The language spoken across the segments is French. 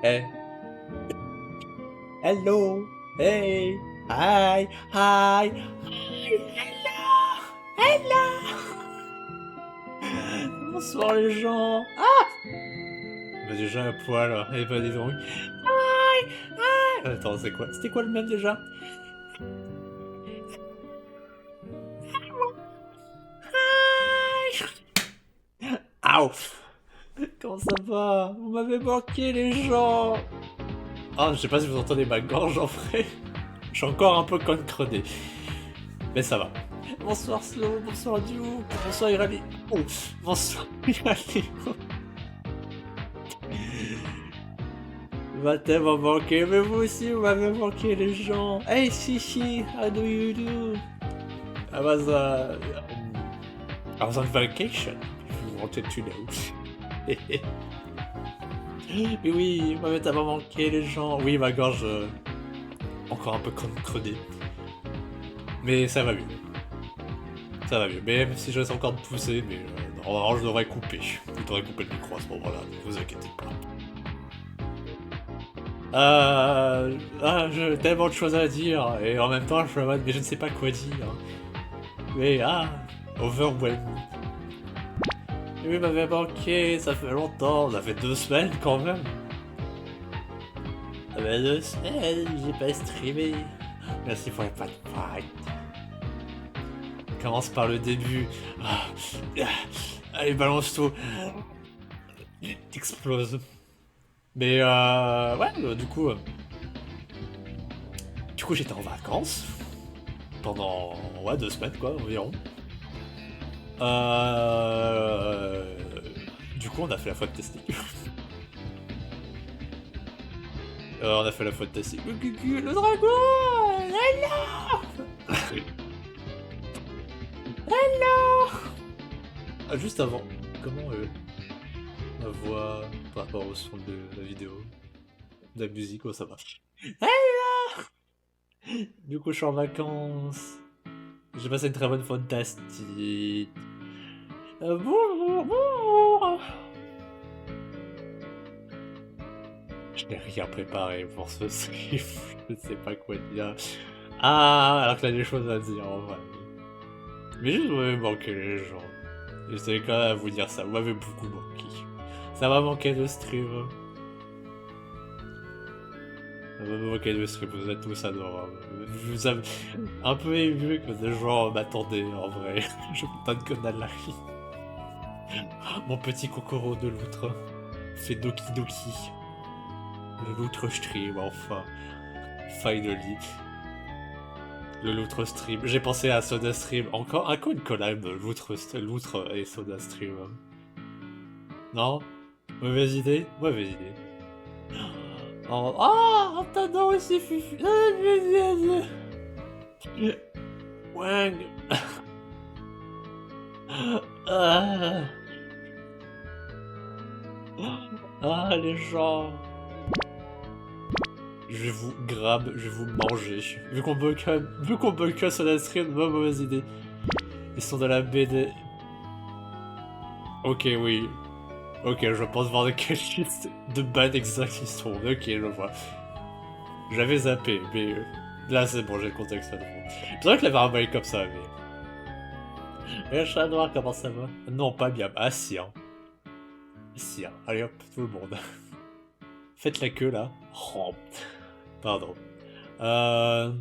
Hey. Hello. Hey. Hi. Hi. Hi. Hello. Hello. Bonsoir les gens. Ah. Bah déjà un poil. Eh bah dis donc. Hi. Hi. Attends, c'est quoi? C'était quoi le même déjà? Hi. Ow. Comment ça va? Vous m'avez manqué les gens. Ah, je sais pas si vous entendez ma gorge en vrai. Je suis encore un peu concredé. Mais ça va. Bonsoir Slow, bonsoir Duke, bonsoir Irali. Oh, bonsoir Irali. Va tellement manqué, mais vous aussi vous m'avez manqué les gens. Hey Shishi, how do you do? I was on vacation, if you wanted to know. Mais oui, vous m'avez tellement manqué les gens. Oui, ma gorge encore un peu crudée. Mais ça va mieux. Ça va mieux, même si je laisse encore de pousser, mais normalement je devrais couper. Je devrais couper le micro à ce moment-là, ne vous inquiétez pas. J'ai tellement de choses à dire, et en même temps je suis en mode, mais je ne sais pas quoi dire. Mais overwhelmed. Oui, m'avait manqué, ça fait longtemps, ça fait 2 semaines quand même. Ça fait 2 semaines, j'ai pas streamé. Merci pour les pas de fight. Commence par le début. Allez, balance tout. T'exploses. Mais ouais, du coup j'étais en vacances pendant 2 semaines quoi environ. Du coup on a fait la fois de testing. On a fait la fois de testing. Le dragon. Hello. Hello. Juste avant, comment ma voix par rapport au son de la vidéo, de la musique, ça va. Hello. Du coup je suis en vacances. J'ai passé une très bonne fantastique. Bonjour. Je n'ai rien préparé pour ce stream. Je ne sais pas quoi dire. Alors que là, des choses à dire en vrai. Mais juste, vous m'avez manqué les gens. Je savais quand même à vous dire ça. Vous m'avez beaucoup manqué. Ça m'a manqué de stream. Ça m'a manqué de stream. Vous êtes tous adorables. Je vous avez un peu ému que des gens m'attendaient en vrai. Je me donne que Nalari. Mon petit Kokoro de l'outre fait Doki Doki. Le loutre stream, enfin. Finally. Le loutre stream. J'ai pensé à Soda Stream. Encore une collab, loutre et Soda Stream. Non? Mauvaise idée? Mauvaise idée. Oh, t'adores aussi Fufu. Wang. Les gens. Je vais vous grab, je vais vous manger. Vu qu'on bulk sur la stream, mauvaise idée. Ils sont dans la BD. Ok, oui. Ok, je pense voir de quel liste de ban exact ils sont. Ok, je vois. J'avais zappé, mais là c'est bon, j'ai le contexte à nouveau. C'est vrai que la barbe est comme ça, mais. Le chat noir, comment ça va? Non, pas bien. Ah si, hein. Si, hein. Allez hop, tout le monde. Faites la queue là. Oh. Pardon. On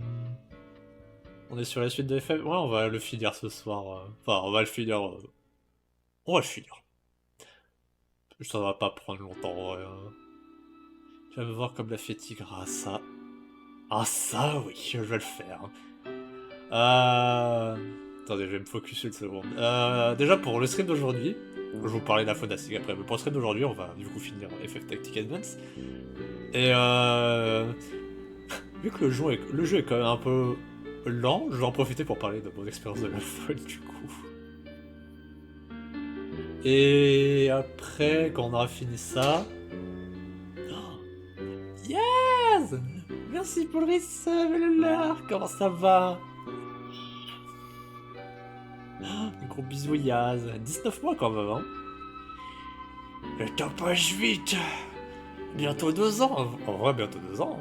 est sur la suite de FF. Ouais, on va le finir ce soir. Enfin, on va le finir. On va le finir. Ça va pas prendre longtemps. Je vais me voir comme la fatigue. Ah, ça. Ah, ça, oui, je vais le faire. Attendez, je vais me focus une seconde. Déjà, pour le stream d'aujourd'hui, je vais vous parler de la Fodastic après, mais pour le stream d'aujourd'hui, on va du coup finir FF Tactic Advance. Et vu que le jeu est quand même un peu lent, je vais en profiter pour parler de mon expérience de la faune du coup. Et après, quand on aura fini ça... Yes! Merci pour le resub, le lard. Comment ça va? Un gros bisou Yaz. 19 mois quand même, hein. Le temps passe vite. Bientôt 2 ans. En vrai, bientôt 2 ans.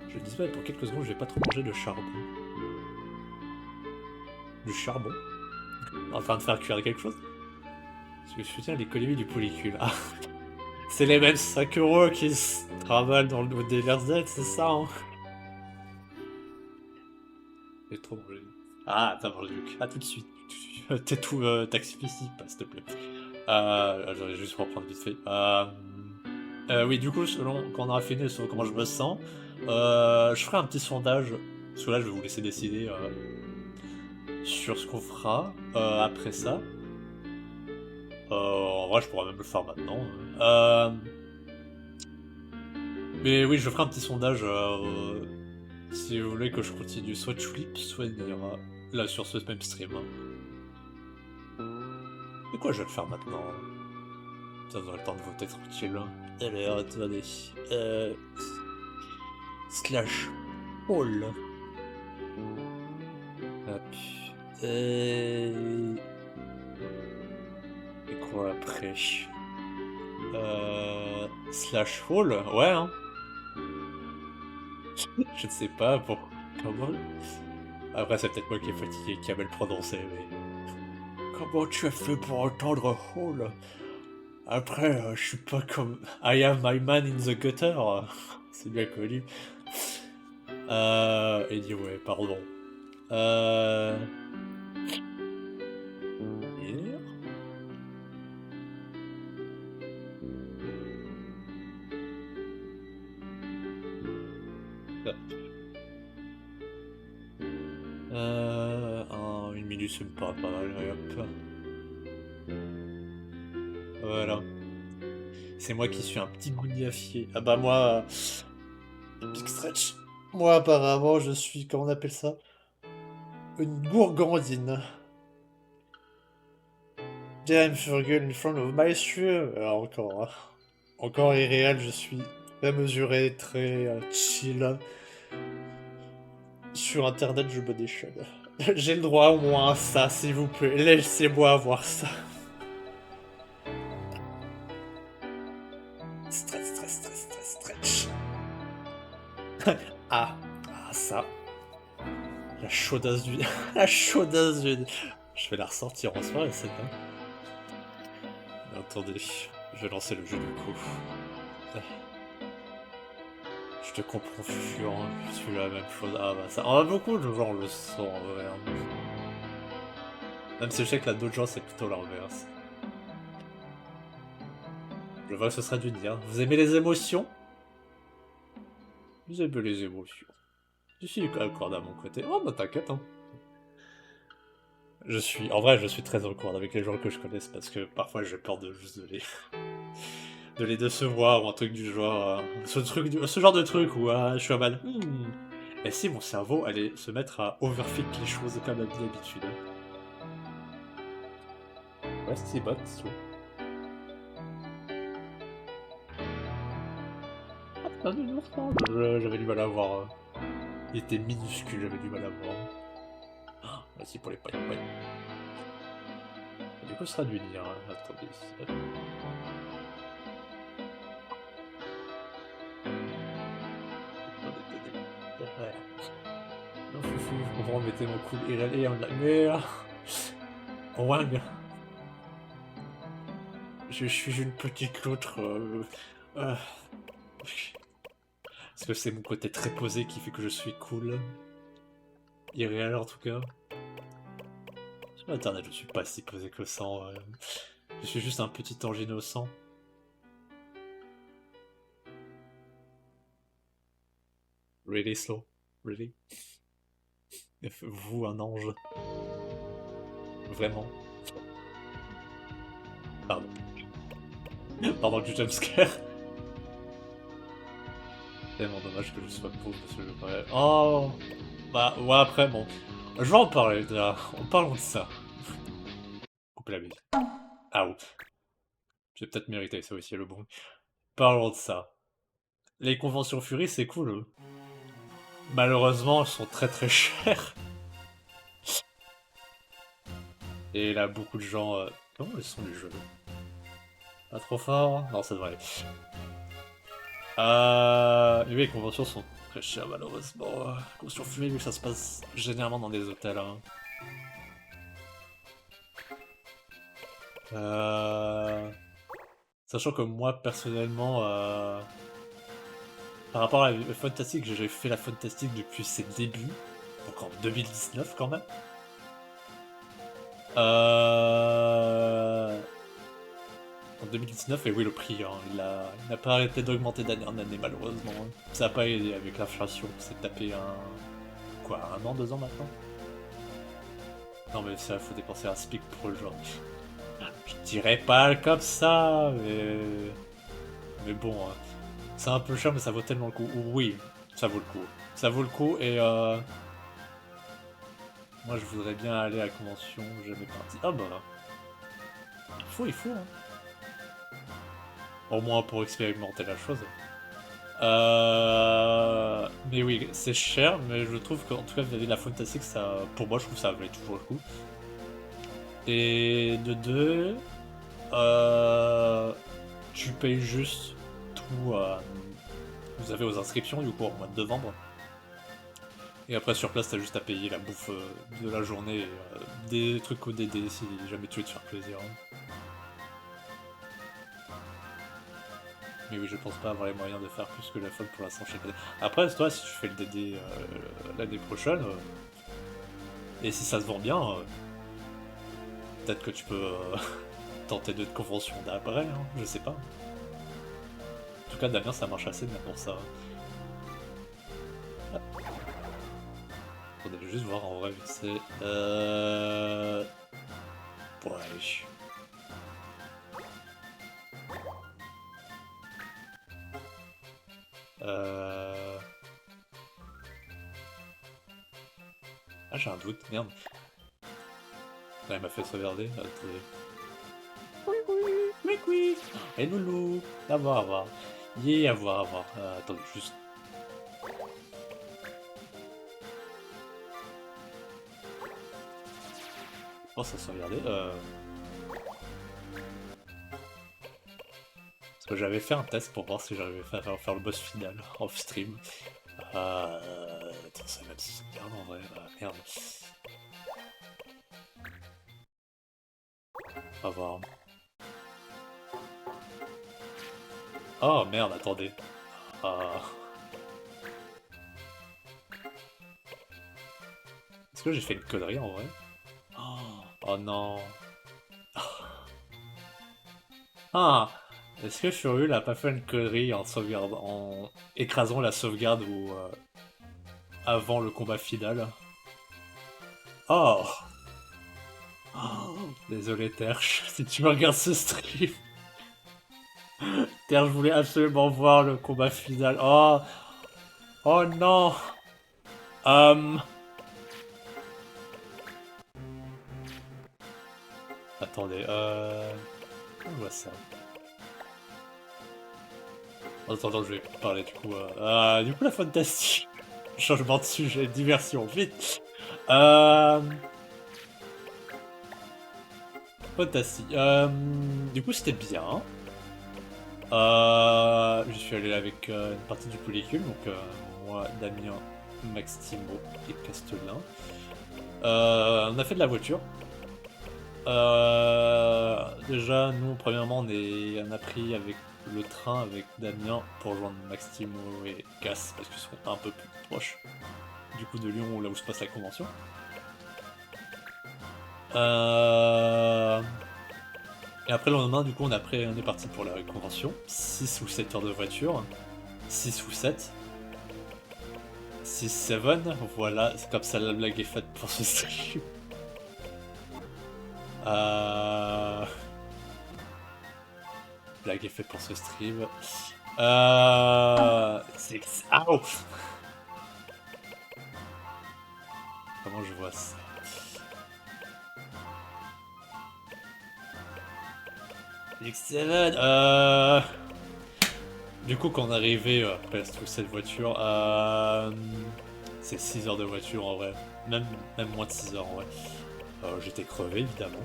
Je disais pour quelques secondes, je vais pas trop manger de charbon. Du charbon. En train de faire cuire quelque chose. Parce que je soutiens l'économie du polycule. Ah, c'est les mêmes 5 € qui se travaillent dans le DLRZ, c'est ça, hein? J'ai trop mangé. Ah, t'as mangé Luc. À tout de suite. T'es tout taxi pas, s'il te plaît. J'aurais juste reprendre vite fait. Oui, du coup, selon quand on aura fini sur comment je me sens, je ferai un petit sondage. Parce que là, je vais vous laisser décider sur ce qu'on fera après ça. En vrai, je pourrais même le faire maintenant. Mais oui, je ferai un petit sondage si vous voulez que je continue soit Tulip, soit Nira, là sur ce même stream. Mais quoi, je vais le faire maintenant. Ça vous aurez le temps de voter tranquille. Alors, attendez. Slash all. Hop. Et quoi après Slash all. Ouais, hein. Je ne sais pas pour comment. Après, c'est peut-être moi qui est fatigué, qui a mal prononcé, mais. Comment tu as fait pour entendre Hall? Après, je suis pas comme I am my man in the gutter. C'est bien connu. Anyway, pardon. Here. Une minute, ça me paraît pas mal. Hop. Voilà. C'est moi qui suis un petit gougnafier. Ah bah moi, big stretch. Moi apparemment je suis, comment on appelle ça? Une gourgandine. Damn Furgle in front of my stream. Encore, hein. Encore irréel, je suis très mesuré, très chill. Sur internet, je me déchaîne. J'ai le droit au moins à ça, s'il vous plaît. Laissez-moi avoir ça. Stretch. Ah, ça. La chaudasse du... La chaudasse du... Je vais la ressortir en soirée, c'est bien. Attendez, je vais lancer le jeu du coup. Je te comprends, Futur, je suis la même chose. Ah bah ça... On a beaucoup de gens le sont en vrai. Même si je sais que là d'autres gens c'est plutôt l'inverse. Je vois que ce sera du dire. Vous aimez les émotions? Vous aimez les émotions. Je suis awkward à mon côté. Oh bah t'inquiète, hein. En vrai, je suis très awkward avec les gens que je connaisse parce que parfois j'ai peur de juste de les décevoir ou un truc du genre. Ce genre de truc où je suis en mode. Et si mon cerveau allait se mettre à overfit les choses comme d'habitude. Ouais, c'est bot, j'avais du mal à voir. Il était minuscule, j'avais du mal à voir. Vas-y pour les pailles. Du coup, ce sera du lire. Attendez. Non, foufou, je comprends, mettez mon cool et en la mer. Wang. Je suis une petite loutre. Parce que c'est mon côté très posé qui fait que je suis cool. Irréel en tout cas. Sur internet, je suis pas si posé que ça. Je suis juste un petit ange innocent. Really slow? Really? Vous, un ange? Vraiment? Pardon. Pardon du jumpscare. Tellement dommage que je sois pauvre parce que je pourrais... Oh. Bah ouais, après bon. Je vais en parler déjà. En parlant de ça. Coupe la musique. Ah ouf. J'ai peut-être mérité ça aussi le bon. Parlons de ça. Les conventions Fury c'est cool. Malheureusement elles sont très très chères. Et là beaucoup de gens... Comment elles sont les jeux? Pas trop fort? Non, ça devrait aller. Oui, les conventions sont très chères malheureusement. Conventions fumées, vu que ça se passe généralement dans des hôtels. Hein. Sachant que moi, personnellement, par rapport à la Fantastic, j'ai fait la Fantastic depuis ses débuts, donc en 2019 quand même. En 2019, et oui, le prix, hein, il n'a pas arrêté d'augmenter d'année en année, malheureusement. Hein. Ça n'a pas aidé avec l'inflation, c'est tapé quoi, 1 an, 2 ans maintenant? Non mais ça, faut dépenser un SPIC pour le genre. Je dirais pas comme ça, mais bon, hein. C'est un peu cher, mais ça vaut tellement le coup. Oui, ça vaut le coup. Ça vaut le coup, et moi je voudrais bien aller à la convention, jamais parti. Ah bah, il faut, hein. Au moins pour expérimenter la chose. Mais oui, c'est cher, mais je trouve qu'en tout cas vis-à-vis de la Fantastic, ça, pour moi je trouve que ça valait toujours le coup. Et de deux, tu payes juste tout. Vous avez aux inscriptions du coup au mois de novembre. Et après sur place, t'as juste à payer la bouffe de la journée, et, des trucs ODD si jamais tu veux te faire plaisir. Mais oui, je pense pas avoir les moyens de faire plus que la folle pour l'instant chez KD. Après, toi, si tu fais le DD l'année prochaine, et si ça se vend bien, peut-être que tu peux tenter d'autres conventions d'après, hein, je sais pas. En tout cas, Damien, ça marche assez bien pour ça. Faudrait juste voir en vrai, c'est... Ouais. Ah, j'ai un doute, merde. Ah, il m'a fait sauvegarder. Attendez. Oui. Et loulou. À voir, à voir. Yeah, à voir, à voir. Attendez, juste... Oh, ça sauvegardé. Parce que j'avais fait un test pour voir si j'arrivais à faire le boss final off stream. Attends, ça va être sauvegarde en vrai. Merde. On va voir. Oh merde, attendez. Est-ce que j'ai fait une connerie en vrai? Oh non. Ah! Est-ce que Furiel a pas fait une connerie en sauvegarde, en écrasant la sauvegarde ou avant le combat final? Oh! Désolé Terche, si tu me regardes ce stream. Terche, je voulais absolument voir le combat final. Oh! Oh non! Attendez, comment on voit ça? En attendant, je vais parler du coup. Du coup, la fantastique. Changement de sujet, diversion, vite. Fantastique. Du coup, c'était bien. Je suis allé avec une partie du pellicule, donc moi, Damien, Max Timo et Castelin. On a fait de la voiture. Déjà, nous, premièrement, on a pris avec le train avec Damien pour rejoindre Max Timo et Cass parce qu'ils sont un peu plus proches du coup de Lyon, là où se passe la convention. Et après le lendemain, du coup, on est parti pour la convention. 6 ou 7 heures de voiture. 6 ou 7. 6-7, voilà, c'est comme ça la blague est faite pour ce stream. Blague est faite pour ce stream. C'est... Ow! Comment je vois ça? X7, Du coup, quand on est arrivé après toute cette voiture, c'est 6 heures de voiture en vrai. Même moins de 6 heures en vrai. J'étais crevé évidemment.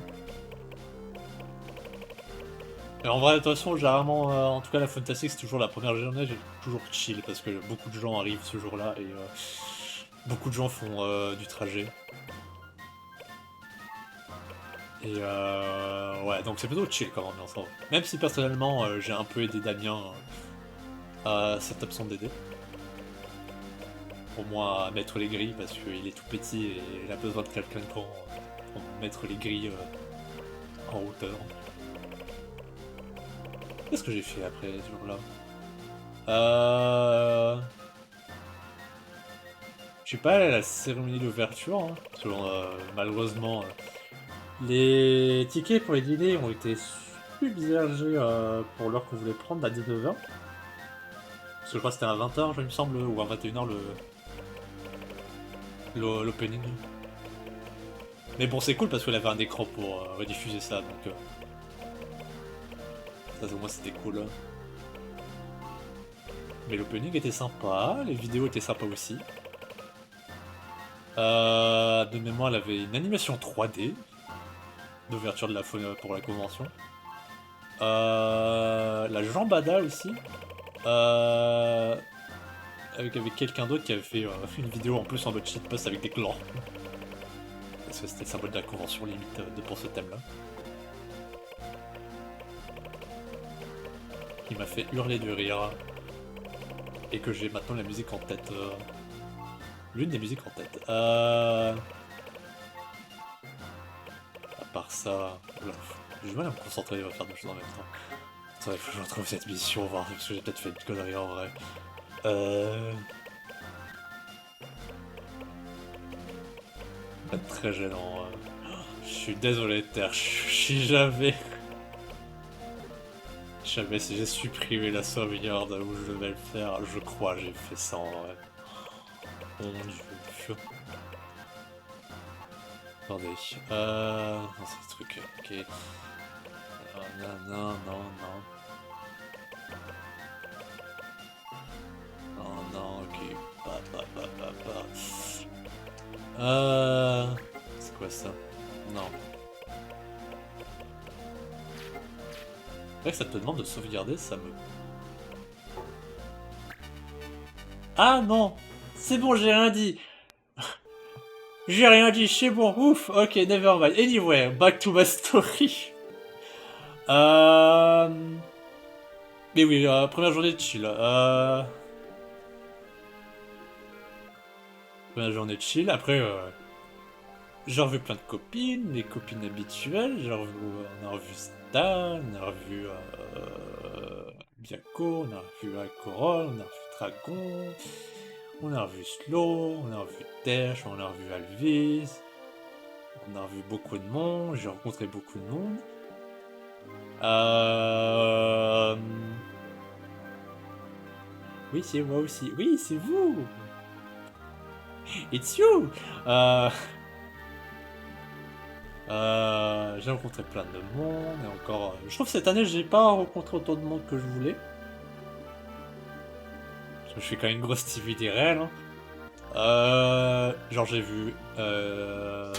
Et en vrai, de toute façon, généralement, en tout cas, la Fantastic, c'est toujours la première journée, j'ai toujours chill parce que beaucoup de gens arrivent ce jour-là et beaucoup de gens font du trajet. Et ouais, donc c'est plutôt chill comme ambiance en vrai. Même si personnellement, j'ai un peu aidé Damien à cette absence d'aider. Au moins à mettre les grilles parce qu'il est tout petit et il a besoin de quelqu'un pour mettre les grilles en hauteur. Qu'est-ce que j'ai fait après ce jour-là Je suis pas allé à la cérémonie d'ouverture, hein, parce que malheureusement, les tickets pour les dîners ont été submergés pour l'heure qu'on voulait prendre à 19h. Parce que je crois que c'était à 20h, il me semble, ou à 21h l'opening. Mais bon, c'est cool parce qu'elle avait un écran pour rediffuser ça, donc ça au moins c'était cool. Mais l'opening était sympa, les vidéos étaient sympas aussi. De mémoire, elle avait une animation 3D d'ouverture de la faune pour la convention. La Jambada aussi. Avec quelqu'un d'autre qui avait fait une vidéo en plus en mode shitpost avec des clans. Parce que c'était le symbole de la convention limite pour ce thème là. Qui m'a fait hurler de rire. Et que j'ai maintenant la musique en tête. L'une des musiques en tête. À part ça... J'ai du mal à me concentrer à faire deux choses en même temps. Attends, il faut que je retrouve cette mission, voir, parce que j'ai peut-être fait une connerie en vrai. Très gênant. Je suis désolé Terre, si jamais si j'ai supprimé la sauvegarde où je devais le faire, je crois que j'ai fait ça en vrai. Oh mon dieu. Attendez. Non, c'est le truc. Ok. Non. Non, ok. C'est quoi ça? Non. C'est vrai que ça te demande de sauvegarder, ça me... Ah non! C'est bon, j'ai rien dit! J'ai rien dit, c'est bon, ouf! Ok, nevermind. Anyway, back to my story. Mais oui, première journée de chill. Première journée de chill, après... J'ai revu plein de copines, les copines habituelles, on a revu Stan, on a revu Biako, on a revu Alcohol, on a revu Dragon, on a revu Slow, on a revu Tesh, on a revu Alvis, on a revu beaucoup de monde, j'ai rencontré beaucoup de monde. Oui, c'est moi aussi. Oui, c'est vous! It's you! J'ai rencontré plein de monde et encore. Je trouve que cette année j'ai pas rencontré autant de monde que je voulais. Parce que je fais quand même une grosse activité réelle. Hein. Genre j'ai vu. Hein?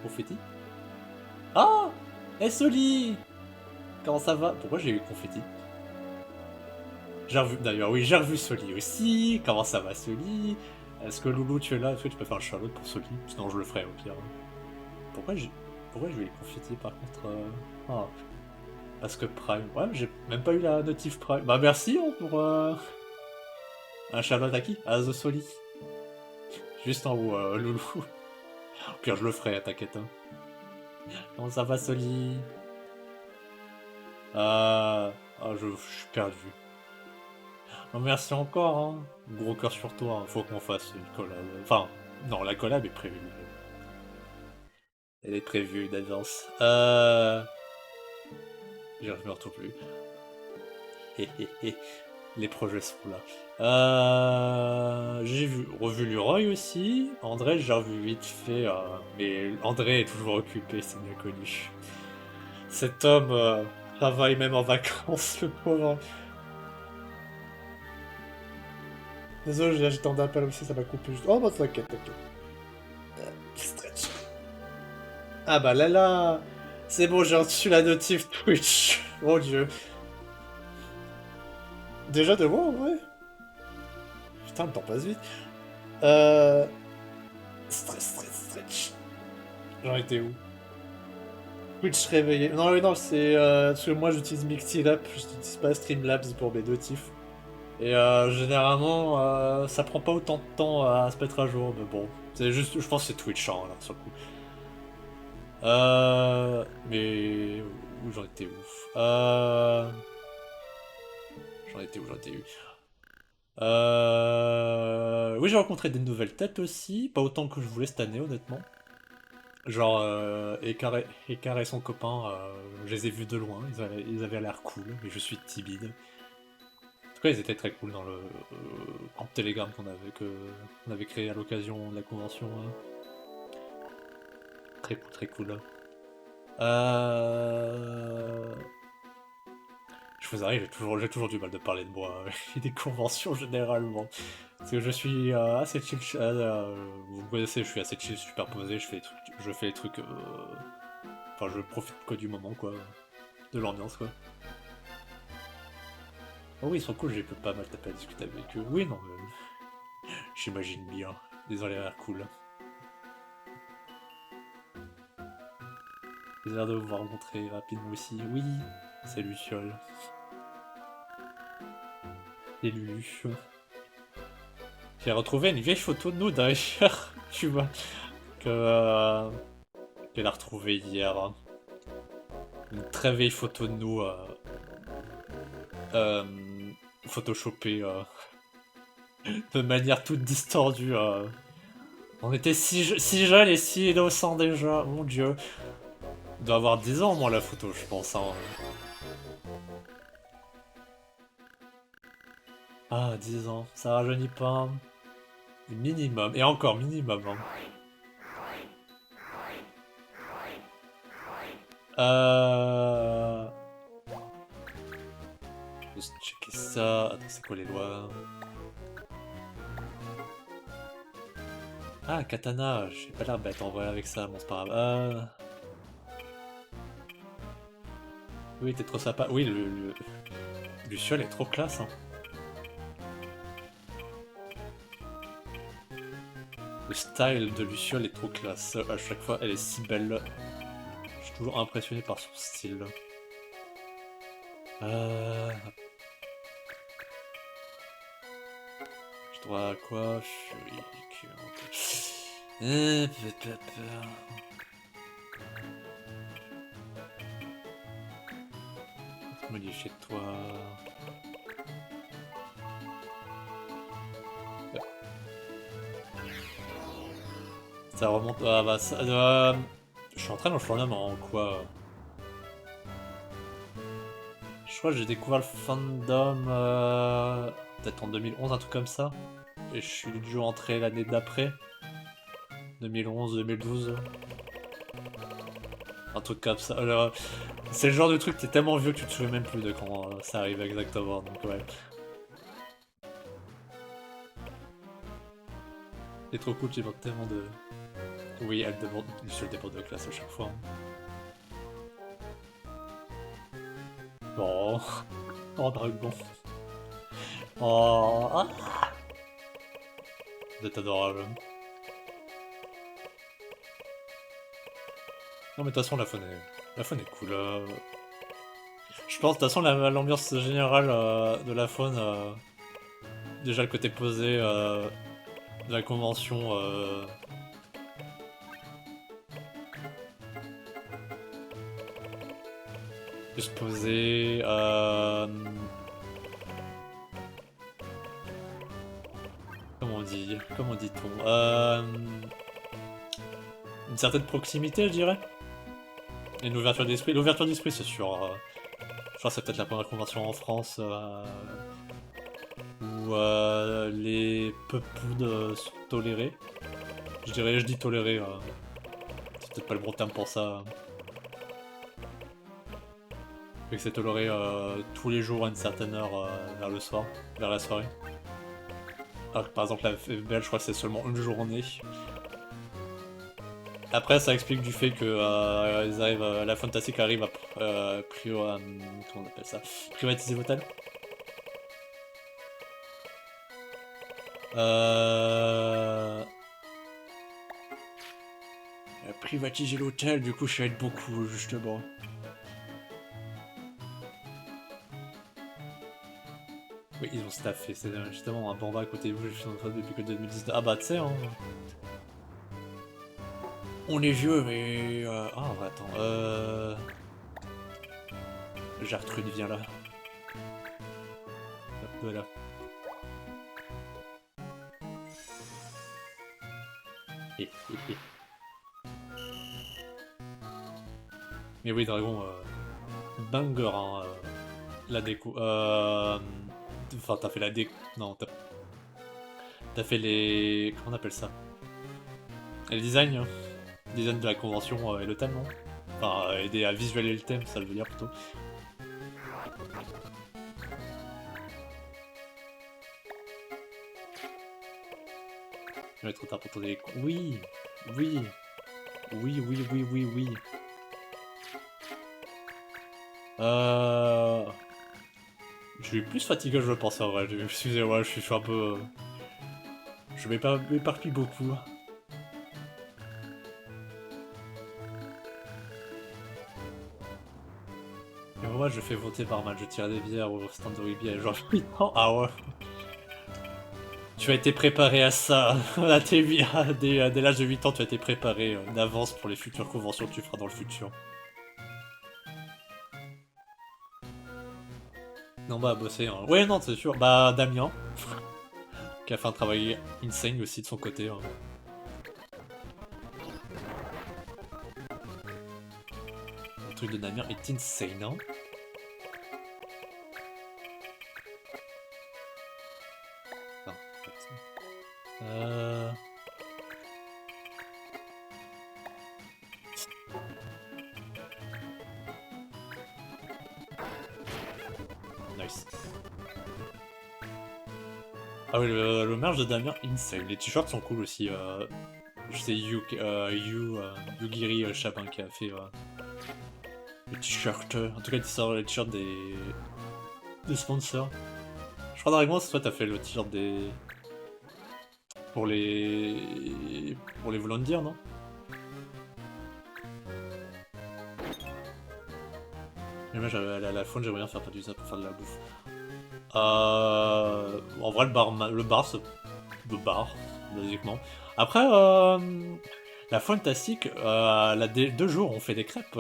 Confetti? Ah! Eh Soli! Comment ça va? Pourquoi j'ai eu confetti? J'ai revu. D'ailleurs, oui, j'ai revu Soli aussi. Comment ça va Soli? Est-ce que Loulou tu es là? Est-ce que tu peux faire le Charlotte pour Soli? Sinon je le ferai au pire. Pourquoi j'ai eu les confettis par contre ah. Parce que Prime. Ouais, j'ai même pas eu la notif Prime. Bah merci hein, pour un Charlotte à qui? À The Soli. Juste en haut, Loulou. Au pire je le ferai, t'inquiète. Hein. Comment ça va Soli? Je suis perdu. Non, merci encore, hein. Gros cœur sur toi, hein. Faut qu'on fasse une collab. Enfin, non, la collab est prévue. Elle est prévue d'avance. Je me retrouve plus. Les projets sont là. J'ai revu Leroy aussi. André, j'ai revu vite fait. Mais André est toujours occupé, c'est bien connu. Cet homme travaille même en vacances, le pauvre. Désolé, j'étais en appel aussi, ça m'a coupé juste. Oh bah t'inquiète. Stretch. Ah bah là... C'est bon, j'ai reçu la notif Twitch. Mon dieu. Déjà de moi, en vrai? Putain, le temps passe vite. Stretch. J'en étais où? Twitch réveillé. Non, oui, non, c'est... parce que moi, j'utilise Mixilab, je n'utilise pas Streamlabs pour mes notifs. Et généralement, ça prend pas autant de temps à se mettre à jour, mais bon. C'est juste, je pense que c'est Twitch, hein, là, sur le coup. Mais... Où j'en étais où? J'en étais où? Oui, j'ai rencontré des nouvelles têtes aussi, pas autant que je voulais cette année, honnêtement. Genre, Ekar et son copain, je les ai vus de loin, ils avaient l'air cool, mais je suis timide. En tout cas, ils étaient très cool dans le groupe Telegram qu'on avait créé à l'occasion de la convention. Hein. Très cool, très cool. Je vous arrive, j'ai toujours du mal de parler de moi et des conventions généralement. Parce que je suis assez chill. Vous me connaissez, je suis assez chill, superposé, je fais les trucs. Enfin, je profite quoi du moment, quoi. De l'ambiance, quoi. Oh oui, ils sont cool, j'ai pas mal tapé à discuter avec eux. Oui, non, j'imagine bien. Ils ont l'air cool. Plaisir de vous rencontrer rapidement aussi. Oui, c'est Luciole. Et Lulu. J'ai retrouvé une vieille photo de nous d'ailleurs, tu vois, qu'elle a retrouvée hier. Hein. Une très vieille photo de nous, euh, photoshopée de manière toute distordue. On était si jeunes et si innocents déjà, mon dieu. On doit avoir 10 ans, moi, la photo, je pense. Hein. Ah, 10 ans, ça rajeunit pas. Hein. Minimum, et encore minimum. Hein. Juste checker ça. Attends, c'est quoi les lois? Ah, katana, j'ai pas l'air bête en vrai avec ça, bon c'est pas grave. Oui, t'es trop sympa. Oui, Luciole est trop classe. Hein. Le style de Luciole est trop classe. À chaque fois, elle est si belle. Je suis toujours impressionné par son style. Je dois à quoi? Modifier toi. Ça remonte. Ah bah ça. Je suis entré dans le fandom en quoi? Je crois que j'ai découvert le fandom peut-être en 2011, un truc comme ça. Et je suis dû entrer l'année d'après. 2011-2012. Un truc comme ça. C'est le genre de truc, t'es tellement vieux que tu te souviens même plus de quand ça arrive exactement. Donc ouais. C'est trop cool, tu demandes tellement de... Oui, elle demande du seul dépôt de classe à chaque fois. Oh, oh dragon. Oh, ah. Vous êtes adorable. Non mais de toute façon la faune est cool. Je pense de toute façon l'ambiance générale de la faune, déjà le côté posé de la convention. Plus posé. Comment dit-on une certaine proximité, je dirais. Et une ouverture d'esprit. L'ouverture d'esprit, c'est sûr. Je crois que c'est peut-être la première convention en France où les peupounes sont tolérés. Je dis tolérés. C'est peut-être pas le bon terme pour ça. Vu que c'est toléré tous les jours à une certaine heure vers le soir, vers la soirée. Alors que par exemple la FBL, je crois que c'est seulement une journée. Après, ça explique du fait que ils arrivent, la Fantastic arrive à comment on appelle ça, privatiser l'hôtel. Privatiser l'hôtel, du coup, ça aide beaucoup, justement. Oui, ils ont staffé, c'est justement un bamba à côté de vous, je suis en train depuis que 2019. Ah bah, tu sais, hein. On est vieux, mais... Ah, attends, Gertrude, viens là. Hop, voilà. Mais oui, Dragon, banger, hein, la déco. Enfin, t'as fait la déco... Non, t'as fait les... Comment on appelle ça? Les designs, hein. Design de la convention et le thème, non? Enfin, aider à visualiser le thème, ça veut dire plutôt. Je vais être trop tard pour tourner les... Oui! Oui! Oui, oui, oui, oui, oui. Je suis plus fatigué que je le pensais en vrai. Excusez-moi, je suis un peu... Je m'éparpille beaucoup. Mais moi, je fais voter par mal. Je tire des bières au stand de rugby. Genre, non, ah ouais. Tu as été préparé à ça. Dès l'âge de 8 ans, tu as été préparé d'avance pour les futures conventions que tu feras dans le futur. Non, bah, bosser. Hein. Ouais, non, c'est sûr. Bah, Damien. Qui a fait un travail insane aussi de son côté. Hein. Le truc de Damien est insane, hein. Nice. Ah oui, le merge de Damien, insane. Les t-shirts sont cool aussi. C'est Yugiri Chabin qui a fait le t-shirt. En tout cas, il sort le t-shirt des sponsors. Je crois d'arrivement, c'est toi t'as fait le t-shirt des... Pour les volontaires, non? Mais moi, à la faune, j'aimerais bien faire pas du ça pour faire de la bouffe. En vrai, le bar, c'est le bar, logiquement. Après, la fantastique, 2 jours, on fait des crêpes.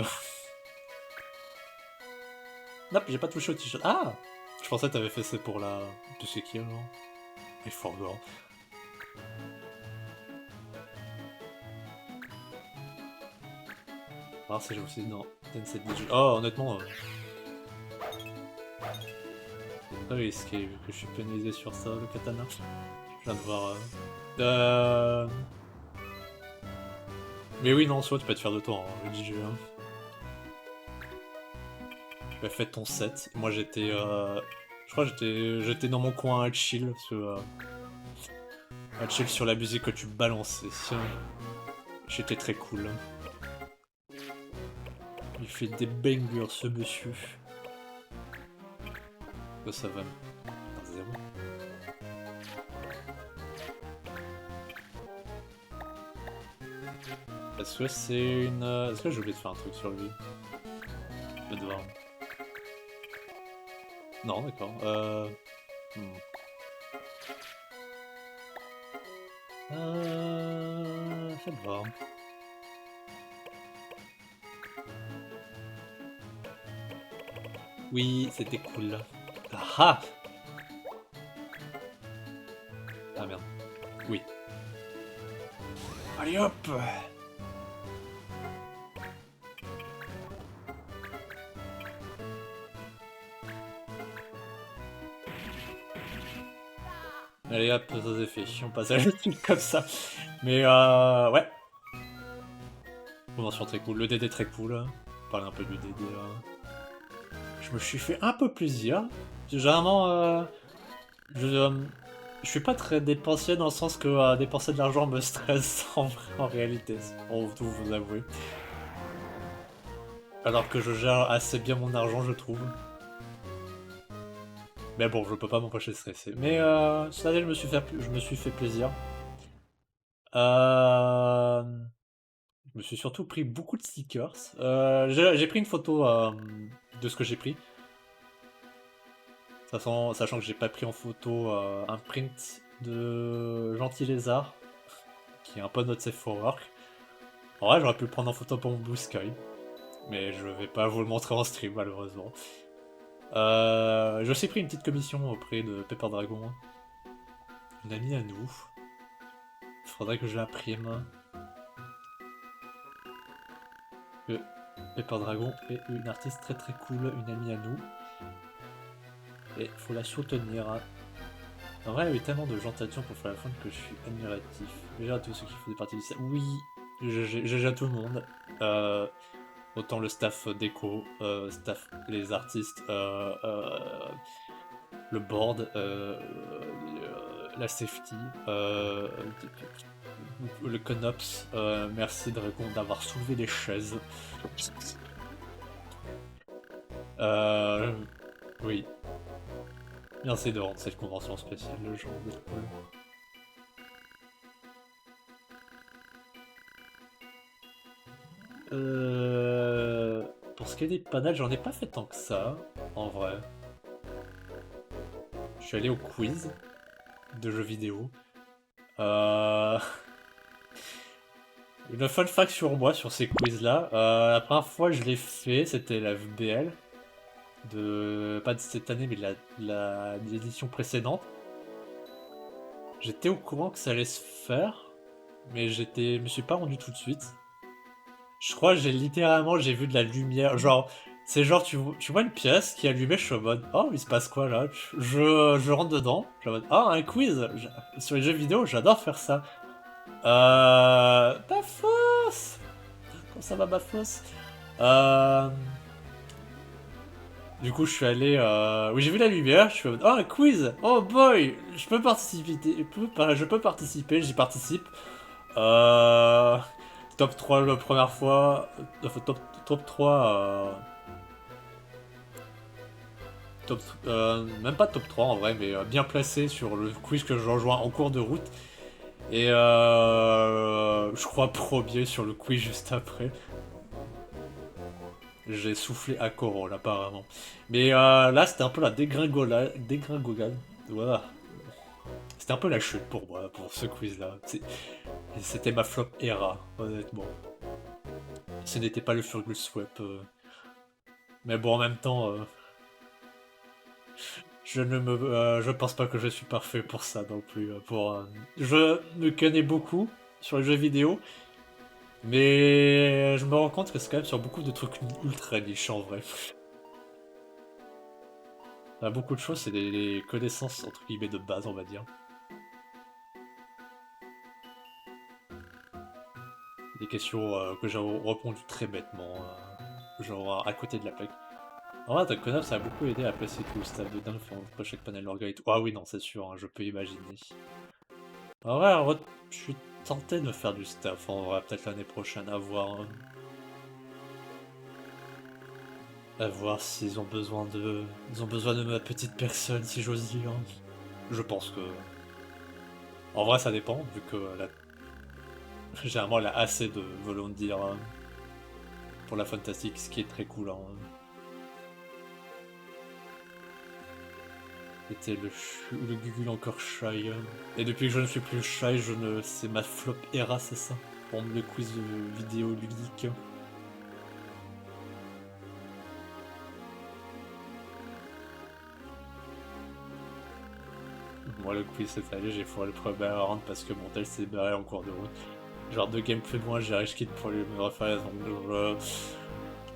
Non, j'ai pas touché au t-shirt. Ah! Je pensais que t'avais fait ça pour la... Tu sais qui, alors? Il faut encore. Ah, c'est aussi non. Tencent Digi. Oh, honnêtement. C'est pas risqué vu que je suis pénalisé sur ça, le katana. Je viens de voir. Mais oui, non, soit tu peux te faire de toi, hein, le DJ. Hein. Bah, fais ton set. Moi j'étais. Je crois que j'étais dans mon coin à chill. Parce que, à chill sur la musique que tu balançais. J'étais très cool. Il fait des bangers ce monsieur. Oh, ça va. 0. Est-ce que c'est une... Est-ce que j'ai oublié de faire un truc sur lui? Je vais devoir... Non, d'accord. Je vais voir. Oui, c'était cool. Ah! Ah merde. Oui. Allez hop! Allez hop, ça c'est fait. On passe à la suite comme ça. Mais ouais. Convention très cool. Le DD très cool. Parler un peu du DD. Je me suis fait un peu plaisir. Généralement, Je suis pas très dépensier dans le sens que dépenser de l'argent me stresse en réalité, pour tout vous avouer. Alors que je gère assez bien mon argent, je trouve. Mais bon, je peux pas m'empêcher de stresser. Mais cette année, je me suis fait plaisir. Euh, Je me suis surtout pris beaucoup de stickers. J'ai pris une photo de ce que j'ai pris. Sachant que j'ai pas pris en photo un print de Gentil Lézard, qui est un peu notre safe for work. En vrai, j'aurais pu le prendre en photo pour mon Blue Sky, mais je vais pas vous le montrer en stream malheureusement. J'ai aussi pris une petite commission auprès de Pepper Dragon, une amie à nous. Faudrait que je l'imprime. Que Pepper Dragon est une artiste très très cool, une amie à nous. Et faut la soutenir. En vrai, il y a eu tellement de gens pour faire la fun que je suis admiratif. Déjà à tous ceux qui faisaient partie du staff. Oui, j'ai à tout le monde. Autant le staff déco, les artistes, le board, la safety, le Conops. Merci Dragon d'avoir soulevé les chaises. Oui. Merci de rendre cette convention spéciale, le genre de cool. Pour ce qui est des panels, j'en ai pas fait tant que ça, en vrai. Je suis allé au quiz de jeux vidéo. Une fun fact sur moi, sur ces quiz-là. La première fois que je l'ai fait, c'était la VBL. Pas de cette année, mais de l'édition précédente. J'étais au courant que ça allait se faire, mais je me suis pas rendu tout de suite. Je crois que j'ai vu de la lumière. Genre, c'est genre, tu vois une pièce qui est allumée, je suis en mode, oh, il se passe quoi là? Je rentre dedans, je suis en mode, oh, un quiz! Sur les jeux vidéo, j'adore faire ça. Bafos! Comment ça va, Bafos? Du coup, je suis allé. Oui, j'ai vu la lumière, je suis en mode, oh, un quiz! Oh boy! Je peux participer, j'y participe. Euh. Top 3 la première fois. Top 3. Même pas top 3 en vrai, mais bien placé sur le quiz que je rejoins en cours de route. Et je crois premier sur le quiz juste après. J'ai soufflé à Corol apparemment. Mais là, c'était un peu la dégringolade. Voilà. C'était un peu la chute pour moi, pour ce quiz-là. C'était ma flop era, honnêtement. Ce n'était pas le Furgle Swap. Mais bon, en même temps, je pense pas que je suis parfait pour ça non plus. Je me connais beaucoup sur les jeux vidéo, mais je me rends compte que c'est quand même sur beaucoup de trucs ultra niches en vrai. Il y a beaucoup de choses, c'est des connaissances entre guillemets de base, on va dire. Des questions que j'ai répondu très bêtement, genre à côté de la plaque. En vrai, Taconov, ça a beaucoup aidé à placer tout le staff de dingue entre chaque panel orga et tout. Ah oui, non, c'est sûr, hein, je peux imaginer. En vrai, je suis tenté de faire du staff, en vrai, peut-être l'année prochaine, à voir. À voir s'ils ont besoin de. Ils ont besoin de ma petite personne, si j'ose dire. Je pense que. En vrai, ça dépend, vu que généralement, elle a assez de volontaires pour la fantastique, ce qui est très cool. Hein. C'était le Gugul encore shy. Et depuis que je ne suis plus shy, c'est ma flop era, c'est ça? Pour le quiz vidéo ludique. Moi, le quiz cette année, j'ai foiré le premier round parce que mon tel s'est barré en cours de route. Genre 2 games plus loin, j'ai rage quitte pour lui me refaire, donc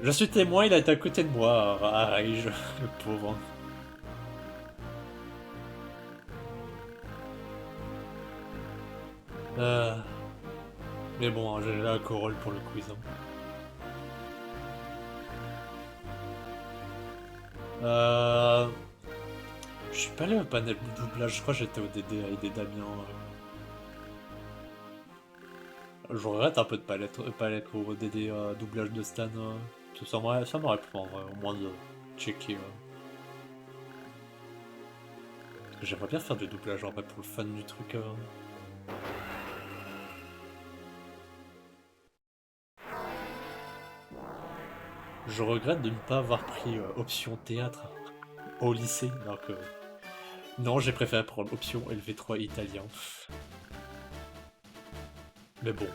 je suis témoin, il a été à côté de moi à rage, le pauvre. Mais bon, j'ai la Corolle pour le quiz. Hein. Je suis pas allé au panel de doublage, je crois que j'étais au DD avec des Damien. Je regrette un peu de pas être au DD doublage de Stan. Ça m'aurait plu en vrai, au moins de checker. J'aimerais bien faire du doublage en vrai pour le fun du truc. Je regrette de ne pas avoir pris option théâtre au lycée, alors que... Non, j'ai préféré prendre option LV3 italien. Mais bon.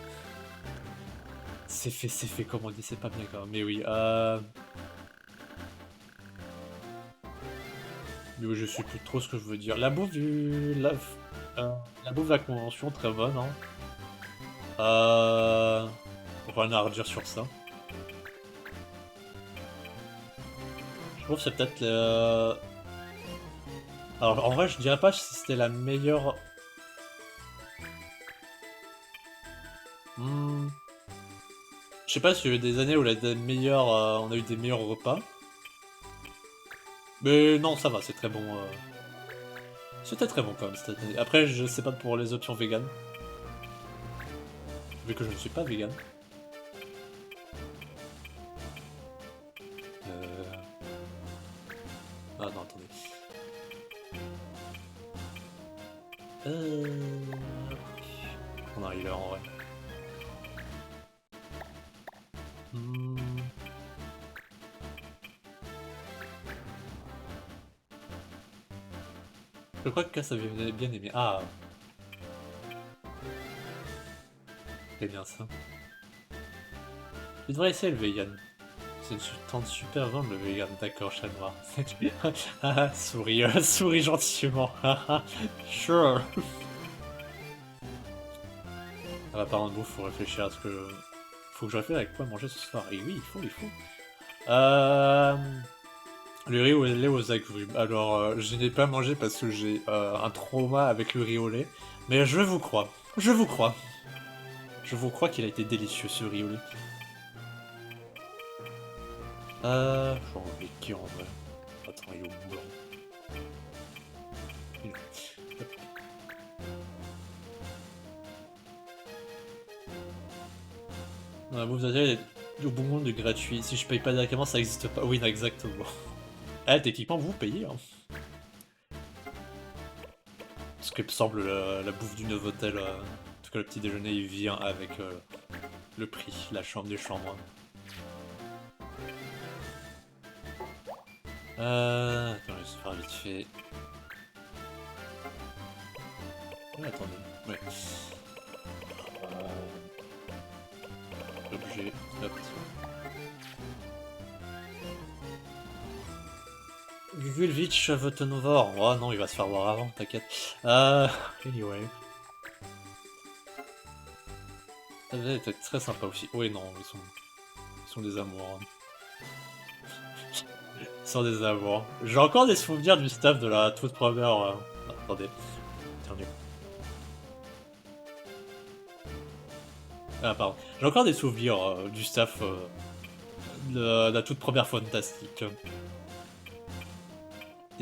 C'est fait comme on dit, c'est pas bien quand même. Mais oui, Mais oui, je sais plus trop ce que je veux dire. La bouffe la bouffe de la convention, très bonne, hein. Rien à redire sur ça. Je trouve que c'est peut-être Alors en vrai, je dirais pas si c'était la meilleure... Je sais pas s'il y a eu des années où on a eu des meilleurs repas. Mais non, ça va, c'est très bon. C'était très bon quand même cette année. Après, je sais pas pour les options vegan. Vu que je ne suis pas vegan. Ah non, attendez. On a healer en vrai. Je crois que Cass avait bien aimé. Ah, c'est bien ça. Tu devrais essayer le vegan. C'est une tente super bonne le vegan, d'accord, chat noir. Souris, souris gentiment. Sure. Ah, par contre, faut réfléchir à ce que... Faut que je réfléchisse avec quoi manger ce soir. Et oui, il faut. Le riz au lait aux agrumes. Alors, je n'ai pas mangé parce que j'ai un trauma avec le riz au lait. Mais je vous crois. Je vous crois. Je vous crois qu'il a été délicieux ce riz au lait. J'en ai qui en vrai. Attends, il est où blanc. Vous avez au bon monde du gratuit. Si je paye pas directement, ça existe pas. Oui, non, exactement. Techniquement, vous payez. Hein. Ce que semble la bouffe du Novotel. En tout cas, le petit déjeuner, il vient avec le prix, la chambre des chambres. Attends, je vais se faire vite fait. Attendez, ouais. Objet, hop. Gugulvich Votonovor. Oh non, il va se faire voir avant, t'inquiète. Anyway. Ça va être très sympa aussi. Oui, non, ils sont des amours. Ils sont des amours. J'ai encore des souvenirs du staff de la toute première... attendez. Ah, pardon. J'ai encore des souvenirs du staff de la toute première Fantastique.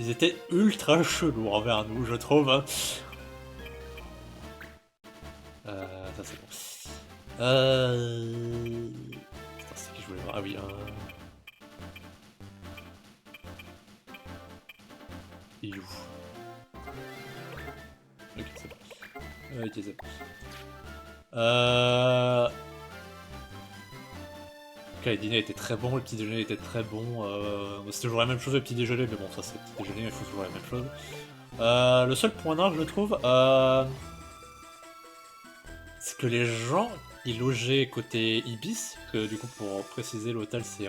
Ils étaient ultra chelous envers nous, je trouve. Ça c'est bon. Putain, c'est qui je voulais voir. Ah oui, il est où? Ok, c'est bon. Ok, c'est bon. Ok, le dîner était très bon, le petit déjeuner était très bon. C'est toujours la même chose le petit déjeuner, mais bon, ça c'est le petit déjeuner, il faut toujours la même chose. Le seul point noir, je trouve, c'est que les gens qui logeaient côté Ibis, parce que du coup, pour préciser, l'hôtel c'est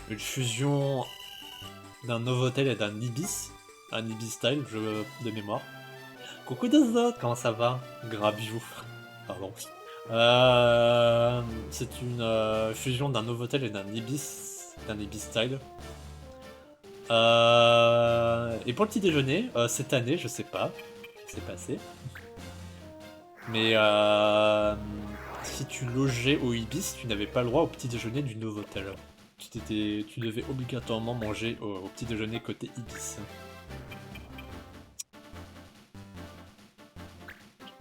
une fusion d'un Novotel et d'un Ibis, un Ibis style, de mémoire. Coucou Dazot, comment ça va? Grabiou. Pardon. C'est une fusion d'un Novotel et d'un Ibis style. Et pour le petit déjeuner, cette année, je sais pas ce qui s'est passé. Mais si tu logeais au Ibis, tu n'avais pas le droit au petit déjeuner du Novotel. Tu devais obligatoirement manger au petit déjeuner côté Ibis.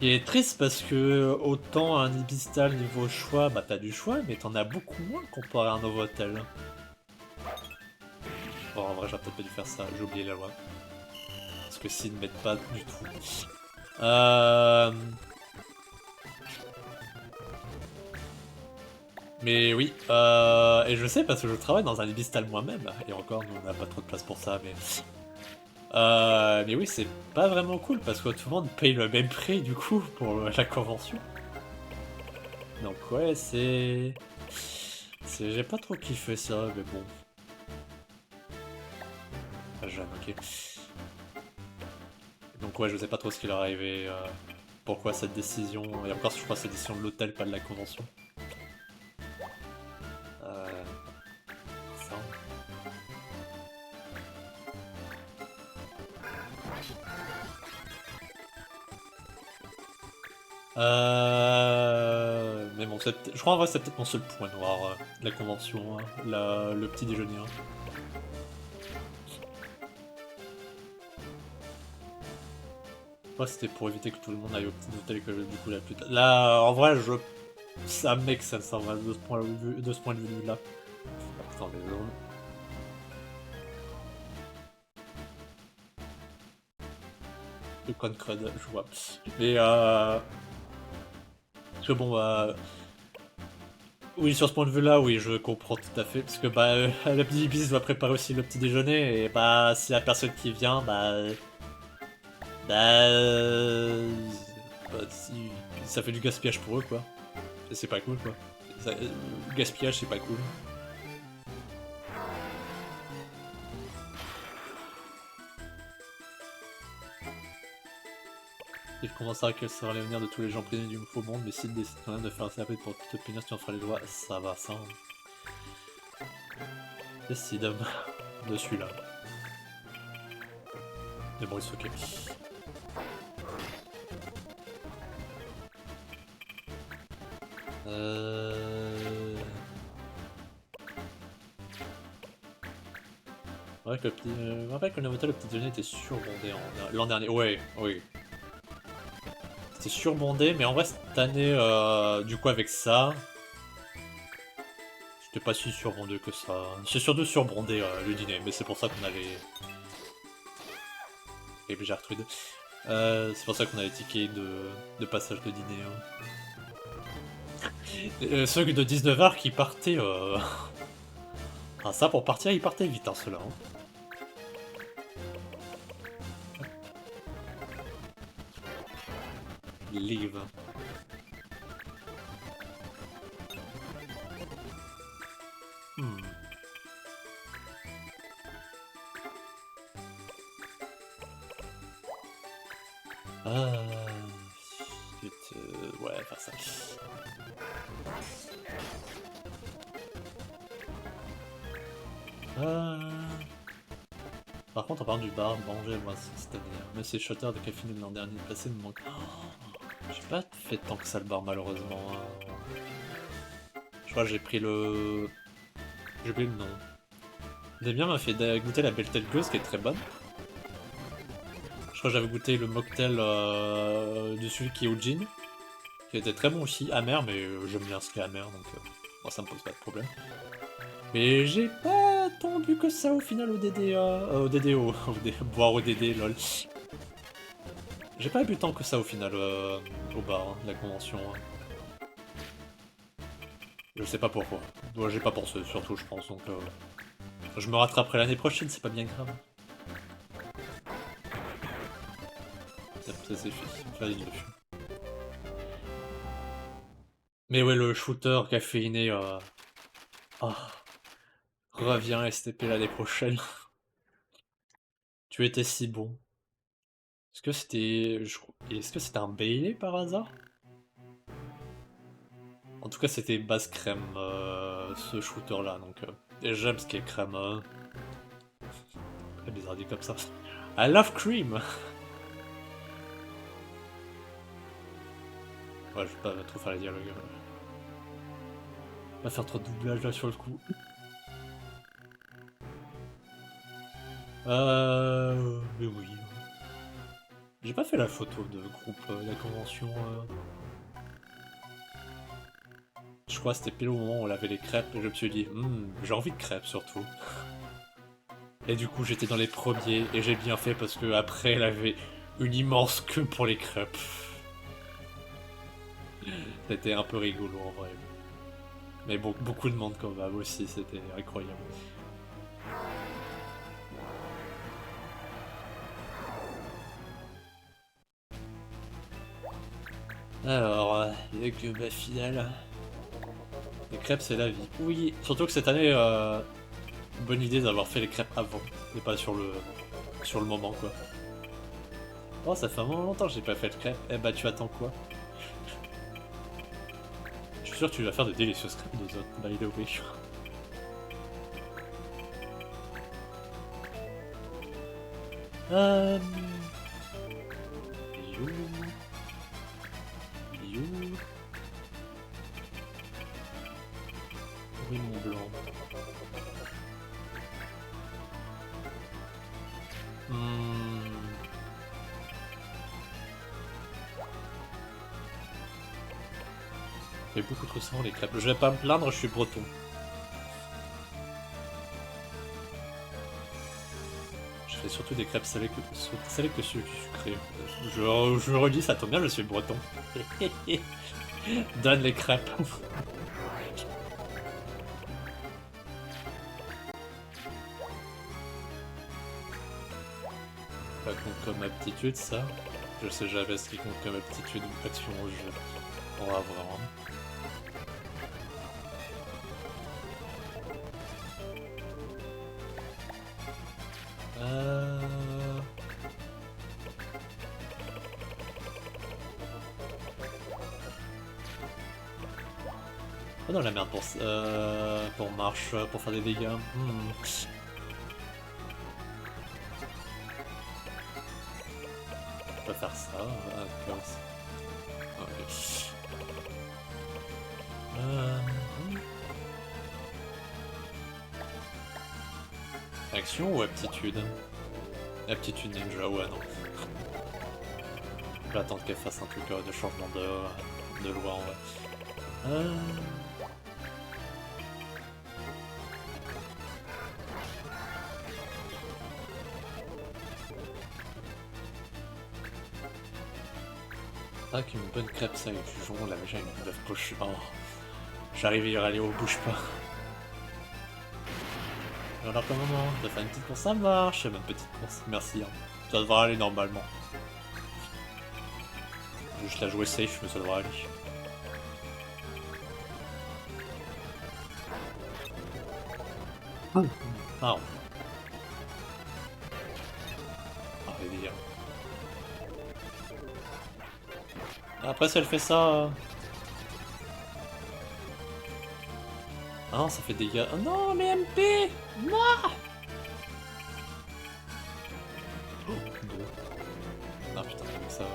Il est triste parce que autant un Ibistal niveau choix, bah t'as du choix, mais t'en as beaucoup moins comparé à un Novotel. Bon, en vrai, j'aurais peut-être pas dû faire ça, j'ai oublié la loi. Parce que s'ils ne mettent pas du tout. Mais oui, et je sais parce que je travaille dans un Ibistal moi-même, et encore, nous on n'a pas trop de place pour ça, mais oui, c'est pas vraiment cool parce que tout le monde paye le même prix du coup pour la convention. Donc ouais, j'ai pas trop kiffé ça, mais bon. Ah, j'aime, ok. Donc ouais, je sais pas trop ce qui leur est arrivé, pourquoi cette décision, et encore je crois que c'est décision de l'hôtel, pas de la convention. Ça. Mais bon, je crois en vrai c'est peut-être mon seul point noir de la convention, hein, le petit déjeuner. Hein. Ouais, c'était pour éviter que tout le monde aille au petit hôtel et que du coup la plus tard. Là, en vrai, ça make sense en vrai de ce point de vue là. Ah, putain, mais non. Le con crud, je vois. Mais parce que bon, oui, sur ce point de vue-là, oui, je comprends tout à fait. Parce que bah, la petite Ibis doit préparer aussi le petit déjeuner, et bah, si la personne qui vient, bah, ça fait du gaspillage pour eux, quoi. Et c'est pas cool, quoi. Gaspillage, c'est pas cool. Il commencera quel sera l'avenir de tous les gens prisonniers du faux monde, mais s'il décide quand même de faire un CAP pour te punir si tu en feras les lois, ça va, ça. Hein. Décide de celui-là. Mais bon, il se ok. Ouais, que le petit... je me rappelle que le Novotel, le petit déjeuner était surbondé l'an dernier. Ouais, oui. C'était surbondé, mais en vrai, cette année, du coup, avec ça, c'était pas si surbondé que ça. C'est surtout surbondé le dîner, mais c'est pour ça qu'on avait. Et puis Gertrude. C'est pour ça qu'on a les tickets de passage de dîner. Hein. Ceux de 19h qui partaient. Ah, ça, pour partir, ils partaient vite, hein, ceux-là. Hein. Leave. Hmm. Ouais, faire ça. Par contre, en parlant du bar, manger moi cette année. Mais ces shotters de café de l'an dernier passé me manquent. Oh, j'ai pas fait tant que ça le bar malheureusement. Je crois que j'ai pris le. J'ai oublié le nom. Damien m'a fait goûter la Belle Ghost qui est très bonne. Je crois que j'avais goûté le mocktail de celui qui est au gin, qui était très bon aussi, amer, mais j'aime bien ce qui est amer, donc bon, ça me pose pas de problème. Mais j'ai pas tant bu que ça au final au DDA, au DDO, boire au DD, lol. J'ai pas bu tant que ça au final au bar, hein, la convention. Hein. Je sais pas pourquoi. Moi j'ai pas pensé surtout je pense, donc je me rattraperai l'année prochaine, c'est pas bien grave. Ça c'est fait. Mais ouais, le shooter caféiné, oh, reviens STP l'année prochaine. Tu étais si bon. Est-ce que c'était... Est-ce que c'était un Bailey par hasard? En tout cas, c'était base crème, ce shooter-là, donc... et j'aime ce qui est crème. Très bizarre dit comme ça. I love cream. Ouais, je vais pas trop faire les dialogues. On va faire trop de doublage là sur le coup. Mais oui. J'ai pas fait la photo de groupe, la convention. Je crois que c'était pile au moment où on avait les crêpes et je me suis dit, j'ai envie de crêpes surtout. Et du coup j'étais dans les premiers et j'ai bien fait parce que après elle avait une immense queue pour les crêpes. C'était un peu rigolo en vrai. Mais bon, beaucoup de monde quand même aussi, c'était incroyable. Alors, il que ma finale. Les crêpes c'est la vie. Oui, surtout que cette année, bonne idée d'avoir fait les crêpes avant, et pas sur le moment quoi. Oh, ça fait un moment longtemps que j'ai pas fait de crêpes. Eh bah, tu attends quoi? Je suis sûr que tu vas faire de délicieuses crêpes de autres, by the way. You. You. Oui, mon blanc. C'est beaucoup trop souvent les crêpes. Je vais pas me plaindre, je suis breton. Je fais surtout des crêpes salées que sucrées. Je redis, ça tombe bien, je suis breton. Donne les crêpes. Pas compte comme aptitude, ça. Je sais jamais ce qui compte comme aptitude ou action au jeu. On va voir. Oh non, la merde pour marche, pour faire des dégâts. Je peux faire ça, comme ça. Ok. Action ou aptitude? Aptitude ninja, ouais, non. Je vais attendre qu'elle fasse un truc de changement de loi en vrai. Ah, qu'une bonne crêpe ça avec du jambon, là, j'ai une bœuf poche. Oh. J'arrive à y aller au bouge pas. Alors comment de faire une petite course, ça marche, une petite course, merci. Hein. Ça devrait aller normalement. Juste la jouer safe, mais ça devrait aller. Ah. Ah, les dégâts. Après, si elle fait ça. Ah non, ça fait des dégâts. Oh non, mais MP! Non! Oh, deux. Ah putain, comment ça.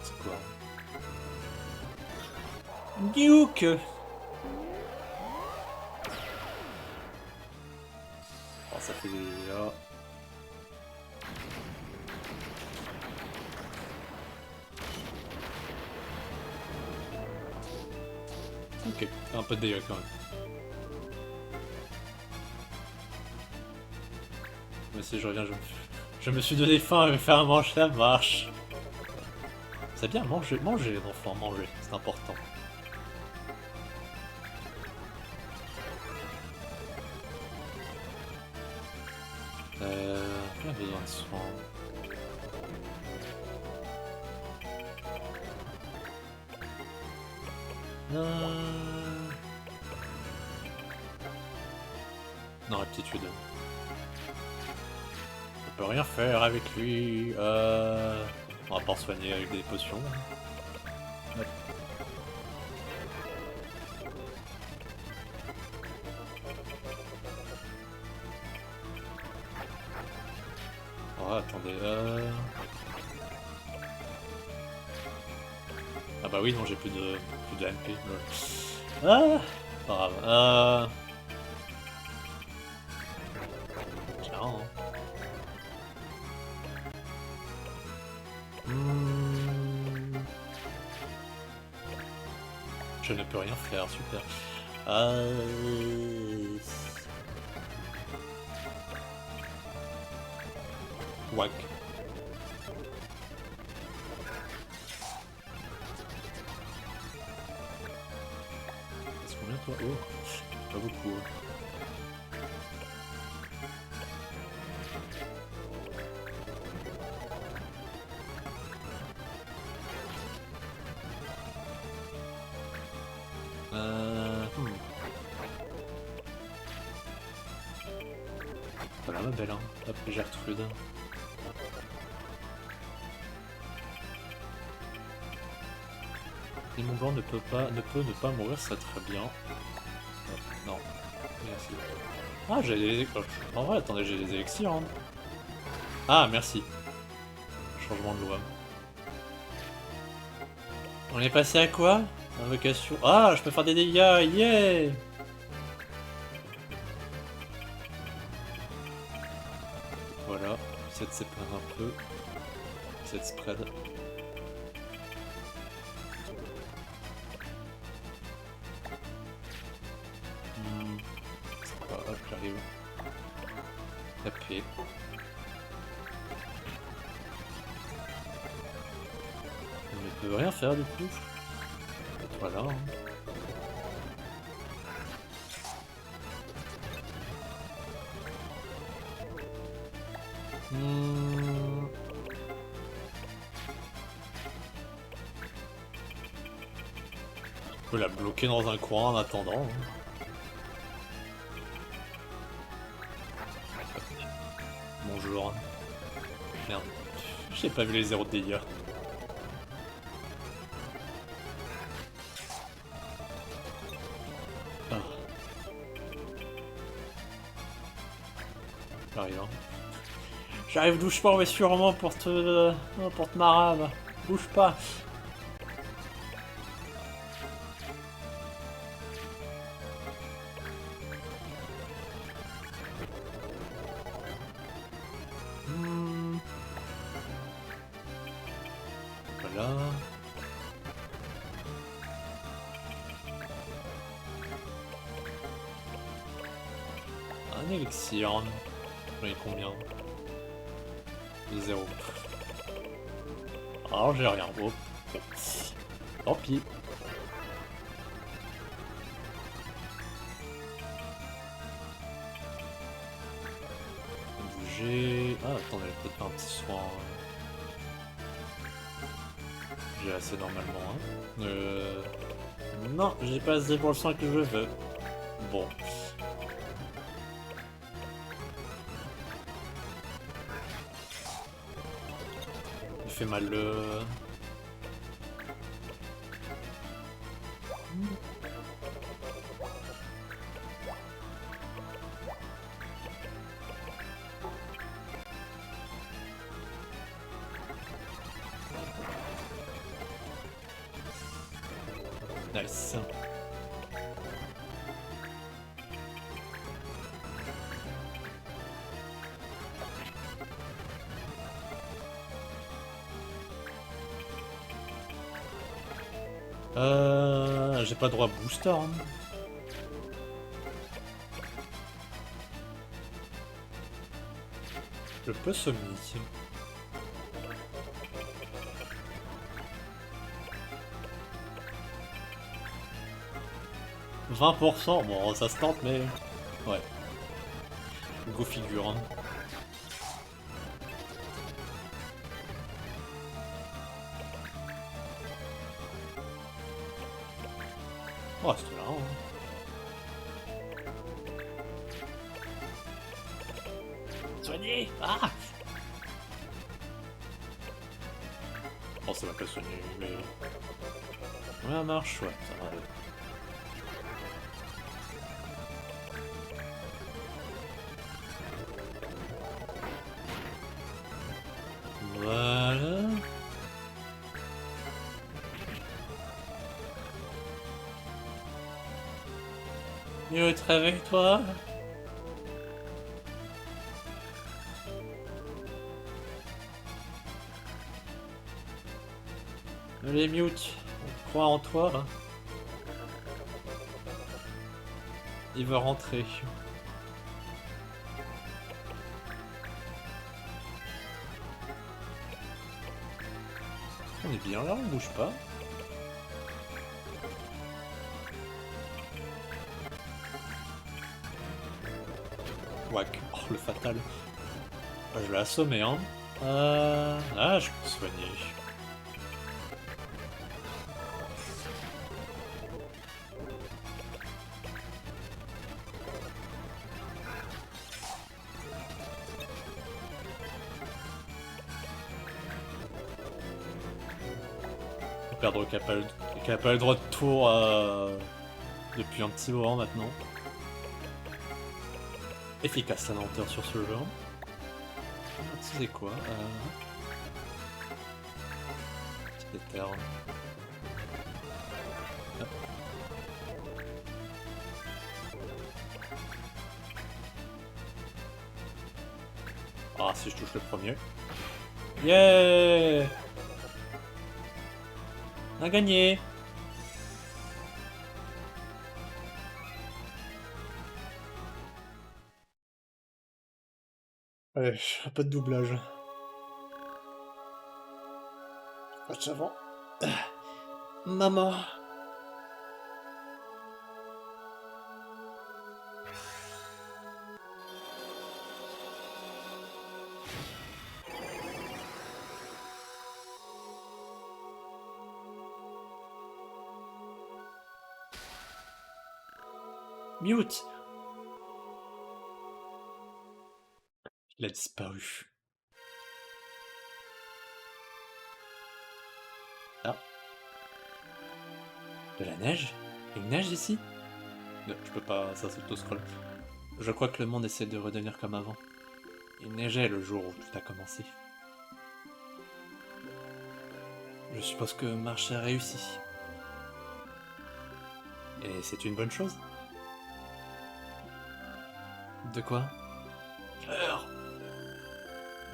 C'est quoi? Duke! Oh, ça fait des dégâts. Ok, un peu de dégâts quand même. Mais si je reviens, je me suis donné faim et me faire un manche, ça marche. C'est bien, manger les enfants, manger, c'est important. On a besoin de soins. Non, aptitude. On peut rien faire avec lui. On va pas soigner avec des potions. Ouais. Oh, attendez. Ah bah oui, non, j'ai plus de MP. Ah, pas grave. bien. Hein. Je ne peux rien faire, super. Wack. Est-ce combien toi? Oh, pas beaucoup. Voilà ma belle, hein. Hop, Gertrude. Et mon blanc ne peut ne pas mourir, ça très bien. Oh, non, merci. Ah, j'ai des... En vrai, attendez, j'ai des élixirs. Hein. Ah, merci. Changement de loi. On est passé à quoi? Invocation. Ah, je peux faire des dégâts, yeah! Voilà, cette s'éplaine un peu. Cette spread. C'est pas... Hop, j'arrive. Taper. On ne peut rien faire du coup. Voilà. Hein. On peut la bloquer dans un coin en attendant. Hein. Bonjour. Merde. J'ai pas vu les 0 de dégâts. Ah. J'arrive. Hein. J'arrive doucement mais sûrement pour te marave. Bouge pas. Voilà. Un élixir. J'en ai combien? 0. Alors j'ai rien. Oh. Tant pis. Bouger. Ah attendez, peut-être faire un petit soin. J'ai assez normalement. Hein. Non, j'ai pas assez pour le soin que je veux. Bon. Il fait mal le... Nice. J'ai pas droit à booster. Hein. Je peux semi. 20%, bon ça se tente mais... Ouais. Go figure. Hein. Oh, c'est là. Hein. Soigner. Ah. Oh, ça va pas soigner, mais... Ouais, ça marche, ouais, ça va aller. Voilà. Mieux être avec toi. Allez, Mute, on croit en toi, hein. Il va rentrer. On est bien là, on bouge pas. Whack. Oh, le fatal. Ah, je l'ai assommé, hein. Ah, je peux soigner. Perdre qui a pas le droit de tour depuis un petit moment maintenant. Efficace la lenteur sur ce jeu. Tu sais quoi Petit terme. Ah, si je touche le premier. Yeah! On a gagné! Allez, un peu de doublage. Match avant. Maman! Mute! Il a disparu. Ah. De la neige? Il y a une neige ici? Non, je peux pas, ça s'auto-scroll. Je crois que le monde essaie de redevenir comme avant. Il neigeait le jour où tout a commencé. Je suppose que Marche a réussi. Et c'est une bonne chose? De quoi? Fleur!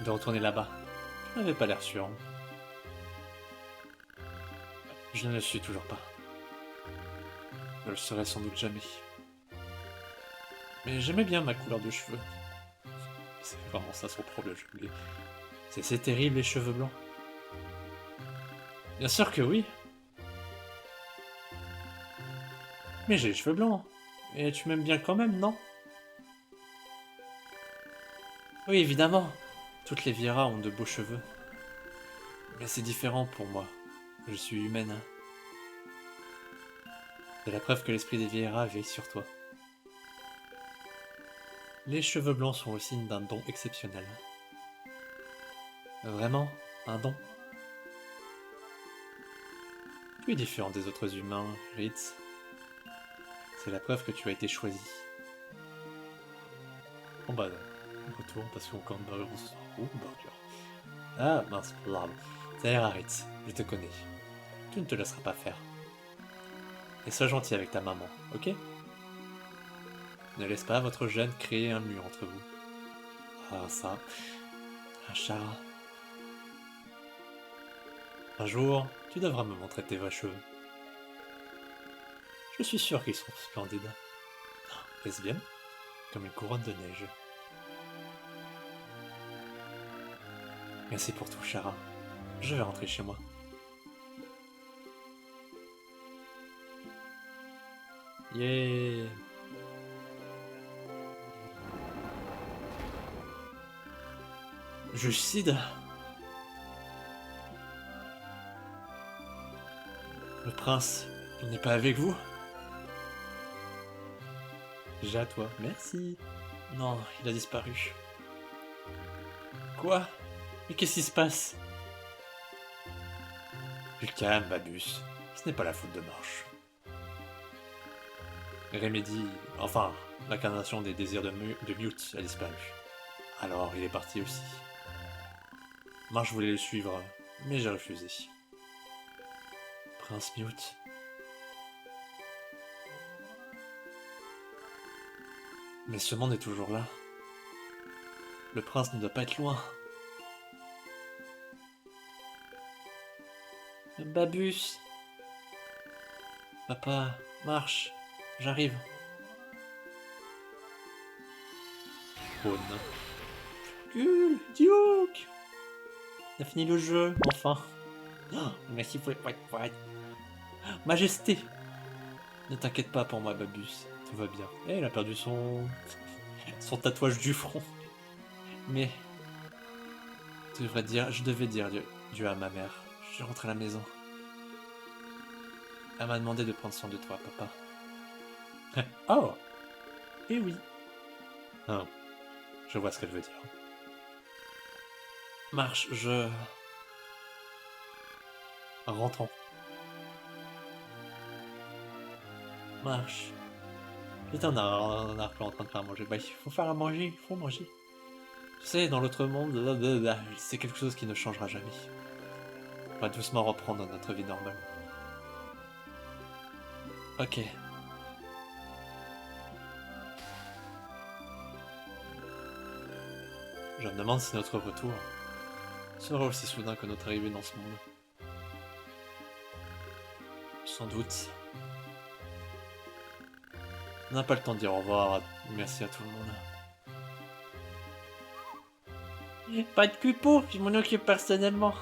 De retourner là-bas. Je n'avais pas l'air sûr. Je ne le suis toujours pas. Je le serai sans doute jamais. Mais j'aimais bien ma couleur de cheveux. C'est vraiment ça son problème, je voulais. C'est terrible les cheveux blancs. Bien sûr que oui. Mais j'ai les cheveux blancs. Et tu m'aimes bien quand même, non? Oui, évidemment. Toutes les Vieira ont de beaux cheveux. Mais c'est différent pour moi. Je suis humaine. C'est la preuve que l'esprit des Vieira veille sur toi. Les cheveux blancs sont le signe d'un don exceptionnel. Vraiment? Un don? Tu es différent des autres humains, Ritz. C'est la preuve que tu as été choisi. Bon bah, on retourne parce qu'on compte burger. Oh, burger. Ah, mince, l'arbre. Ça ira, Ritz. Je te connais. Tu ne te laisseras pas faire. Et sois gentil avec ta maman, ok? Ne laisse pas votre jeune créer un mur entre vous. Ah, ça. Un chat. Un jour, tu devras me montrer tes vrais cheveux. Je suis sûr qu'ils sont splendides. Est-ce bien? Comme une couronne de neige. Merci pour tout, Chara. Je vais rentrer chez moi. Yeah! Juge Sid? Le prince, il n'est pas avec vous? Déjà à toi. Merci. Non, il a disparu. Quoi? Mais qu'est-ce qui se passe? Plus calme, Babus. Ce n'est pas la faute de Marche. Remedy, enfin, l'incarnation des désirs de Mute a disparu. Alors il est parti aussi. Marche voulait le suivre, mais j'ai refusé. Prince Mute. Mais ce monde est toujours là. Le prince ne doit pas être loin. Babus. Papa, marche. J'arrive. Faune. Duke. On a fini le jeu, enfin. Oh, merci pour les Majesté. Ne t'inquiète pas pour moi, Babus. Tout va bien. Eh, il a perdu son tatouage du front. Mais je devais dire Dieu à ma mère. Je rentre à la maison. Elle m'a demandé de prendre soin de toi, papa. Oh. Eh oui. Oh. Je vois ce qu'elle veut dire. Marche, rentrons. Marche. Putain, on a en train de faire à manger. Bah, il faut faire à manger, il faut manger. Tu sais, dans l'autre monde, c'est quelque chose qui ne changera jamais. On va doucement reprendre notre vie normale. Ok. Je me demande si notre retour sera aussi soudain que notre arrivée dans ce monde. Sans doute. On n'a pas le temps de dire au revoir. Merci à tout le monde. Pas de cupo, je m'en occupe personnellement.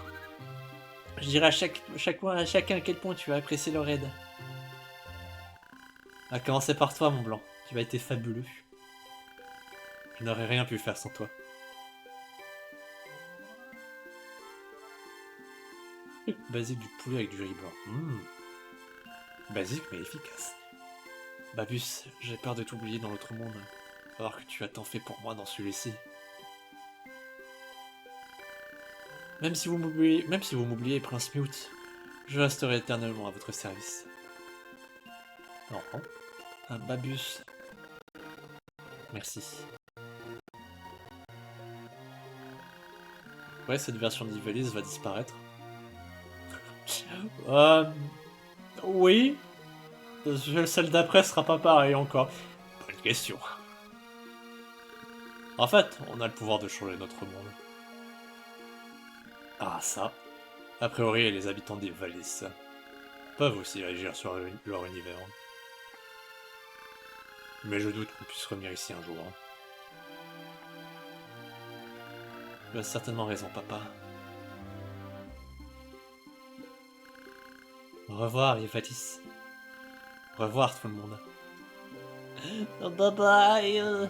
Je dirai à chacun à quel point tu as apprécié leur aide. À commencer par toi, mon blanc. Tu as été fabuleux. Je n'aurais rien pu faire sans toi. Basique du poulet avec du riz blanc. Basique mais efficace. Babus, j'ai peur de t'oublier dans l'autre monde, alors que tu as tant fait pour moi dans celui-ci. Même si vous m'oubliez, Prince Mute, je resterai éternellement à votre service. Non. Un Babus. Merci. Ouais, cette version d'Ivalice va disparaître. Oui. Celle d'après sera pas pareil encore. Bonne question. En fait, on a le pouvoir de changer notre monde. Ah ça. A priori, les habitants d'Ivalice peuvent aussi agir sur leur univers. Mais je doute qu'on puisse revenir ici un jour. Tu as certainement raison, papa. Au revoir, Ivalice. Au revoir, tout le monde. Bye bye.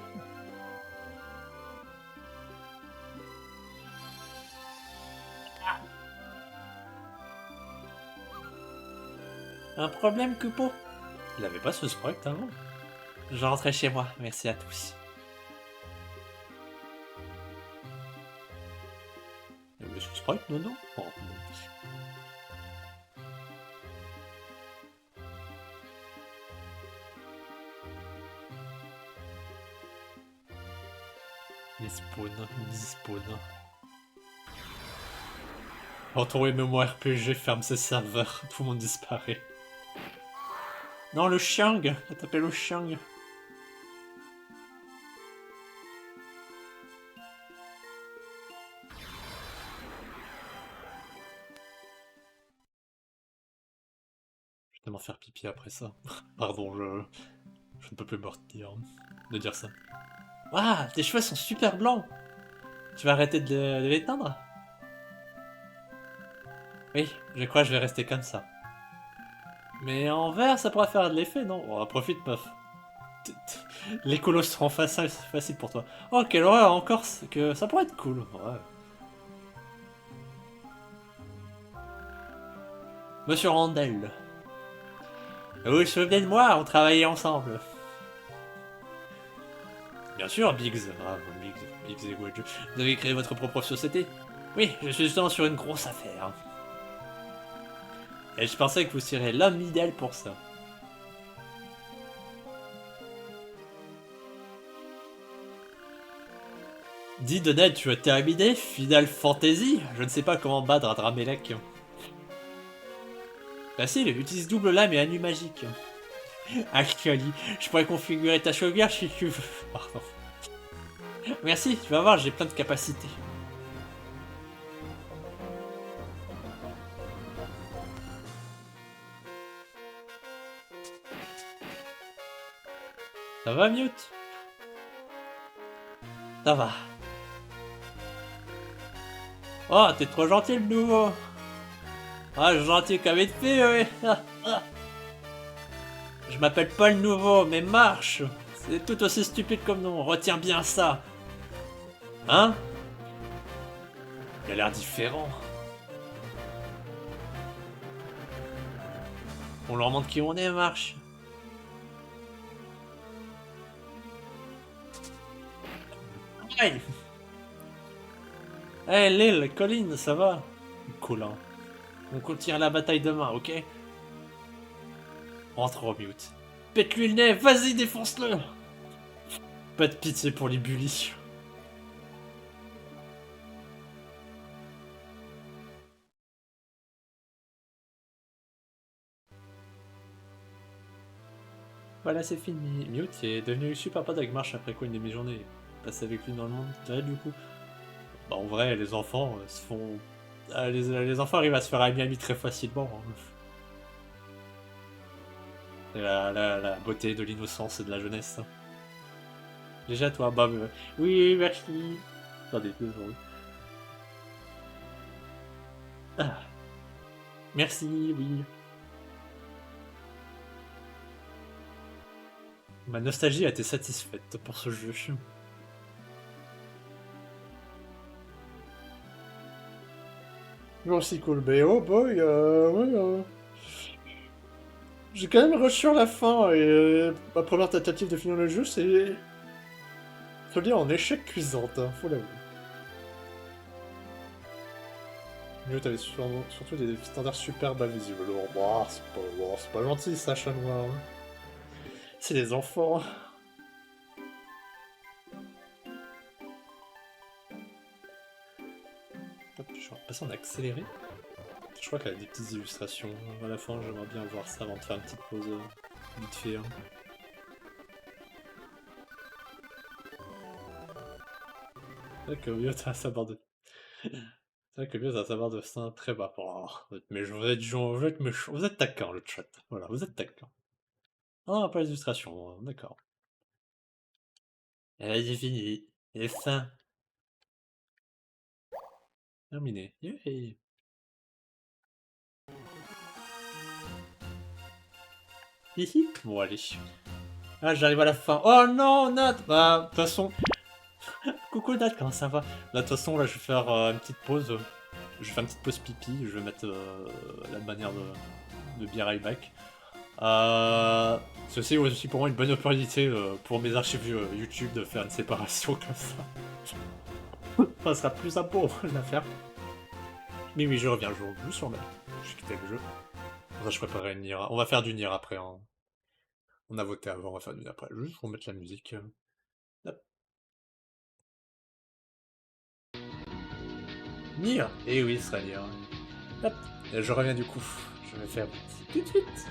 Un problème, Coupeau? Il avait pas ce sprite avant. Je rentrais chez moi, merci à tous. Il avait ce sprite, non? Oh. Il spawn. Quand ton MMORPG ferme ses serveurs, tout le monde disparaît. Non, le Xiang. T'as tapé le Xiang. Je vais tellement faire pipi après ça. Pardon, je ne peux plus me retenir de dire ça. Ah, tes cheveux sont super blancs. Tu vas arrêter de l'éteindre? Oui, je crois que je vais rester comme ça. Mais en vert, ça pourra faire de l'effet, non? Oh, profite, meuf. Les colos seront faciles pour toi. Oh, quelle horreur, encore que ça pourrait être cool. Ouais. Monsieur Randall. Vous vous souvenez de moi? On travaillait ensemble. Bien sûr, Biggs. Ah, Biggs et Wedge. Vous avez créé votre propre société? Oui, je suis justement sur une grosse affaire. Et je pensais que vous seriez l'homme idéal pour ça. Dis Donald, tu as terminé Final Fantasy? Je ne sais pas comment battre un Dramelec. Facile, utilise double lame et anneau magique. Actually, je pourrais configurer ta sauvegarde si tu veux. Pardon. Merci, tu vas voir, j'ai plein de capacités. Ça va, Mute? Ça va. Oh, t'es trop gentil, le nouveau. Ah, gentil comme une fille, oui. Je m'appelle pas le nouveau, mais marche. C'est tout aussi stupide comme nom. Retiens bien ça. Hein? Il a l'air différent. On leur montre qui on est, marche. Hey, hey Lil, Colin, ça va? Colin. On continue la bataille demain, ok? Entre au mute. Pète-lui le nez, vas-y, défonce-le! Pas de pitié pour les bullies. Voilà, c'est fini. Mute est devenu super pote avec Marche après quoi une demi-journée. Passer avec lui dans le monde. Ouais, du coup. Bah, en vrai, les enfants se font. Les enfants arrivent à se faire ami très facilement. Hein. C'est la beauté de l'innocence et de la jeunesse. Hein. Déjà, toi, bah. Oui, merci. Attendez, 2 secondes. Ah. Merci, oui. Ma nostalgie a été satisfaite pour ce jeu. Merci cool, mais oh boy, ouais, j'ai quand même rush sur la fin et ma première tentative de finir le jeu, c'est. Faut le dire en échec cuisante, hein, faut l'avouer. Mieux, t'avais surtout des standards super bas visibles. Oh, c'est pas gentil ça, chat noir. Hein. C'est des enfants. Hop, je vais repasser en accéléré. Je crois qu'elle a des petites illustrations à la fin, j'aimerais bien voir ça avant de faire une petite pause vite fait. Hein. C'est vrai que mieux t'as sa barre de. C'est vrai que mieux t'as sa barre de sein très bas. Oh, mais vous êtes méchant, vous êtes taquin le chat. Voilà, vous êtes taquin. Ah, pas d'illustration, d'accord. C'est fini. Et fin. Terminé. Yay. Hihi. Bon, allez. Ah, j'arrive à la fin. Oh non, Nat. Bah, de toute façon. Coucou Nat, comment ça va? Là, de toute façon, là, je vais faire une petite pause. Je vais faire une petite pause pipi. Je vais mettre la manière de be right back. Ceci est aussi pour moi une bonne opportunité pour mes archives YouTube de faire une séparation comme ça. Ça sera plus sympa l'affaire. Mais oui, je reviens, je reviens sur même. J'ai quitté le jeu. Enfin, je préparerai une Nier. On va faire du Nier après. Hein. On a voté avant, on va faire du Nier après. Juste pour mettre la musique. Hop. Nier. Eh oui, ce sera Nier. Hop. Et je reviens du coup. Je vais faire tout de suite.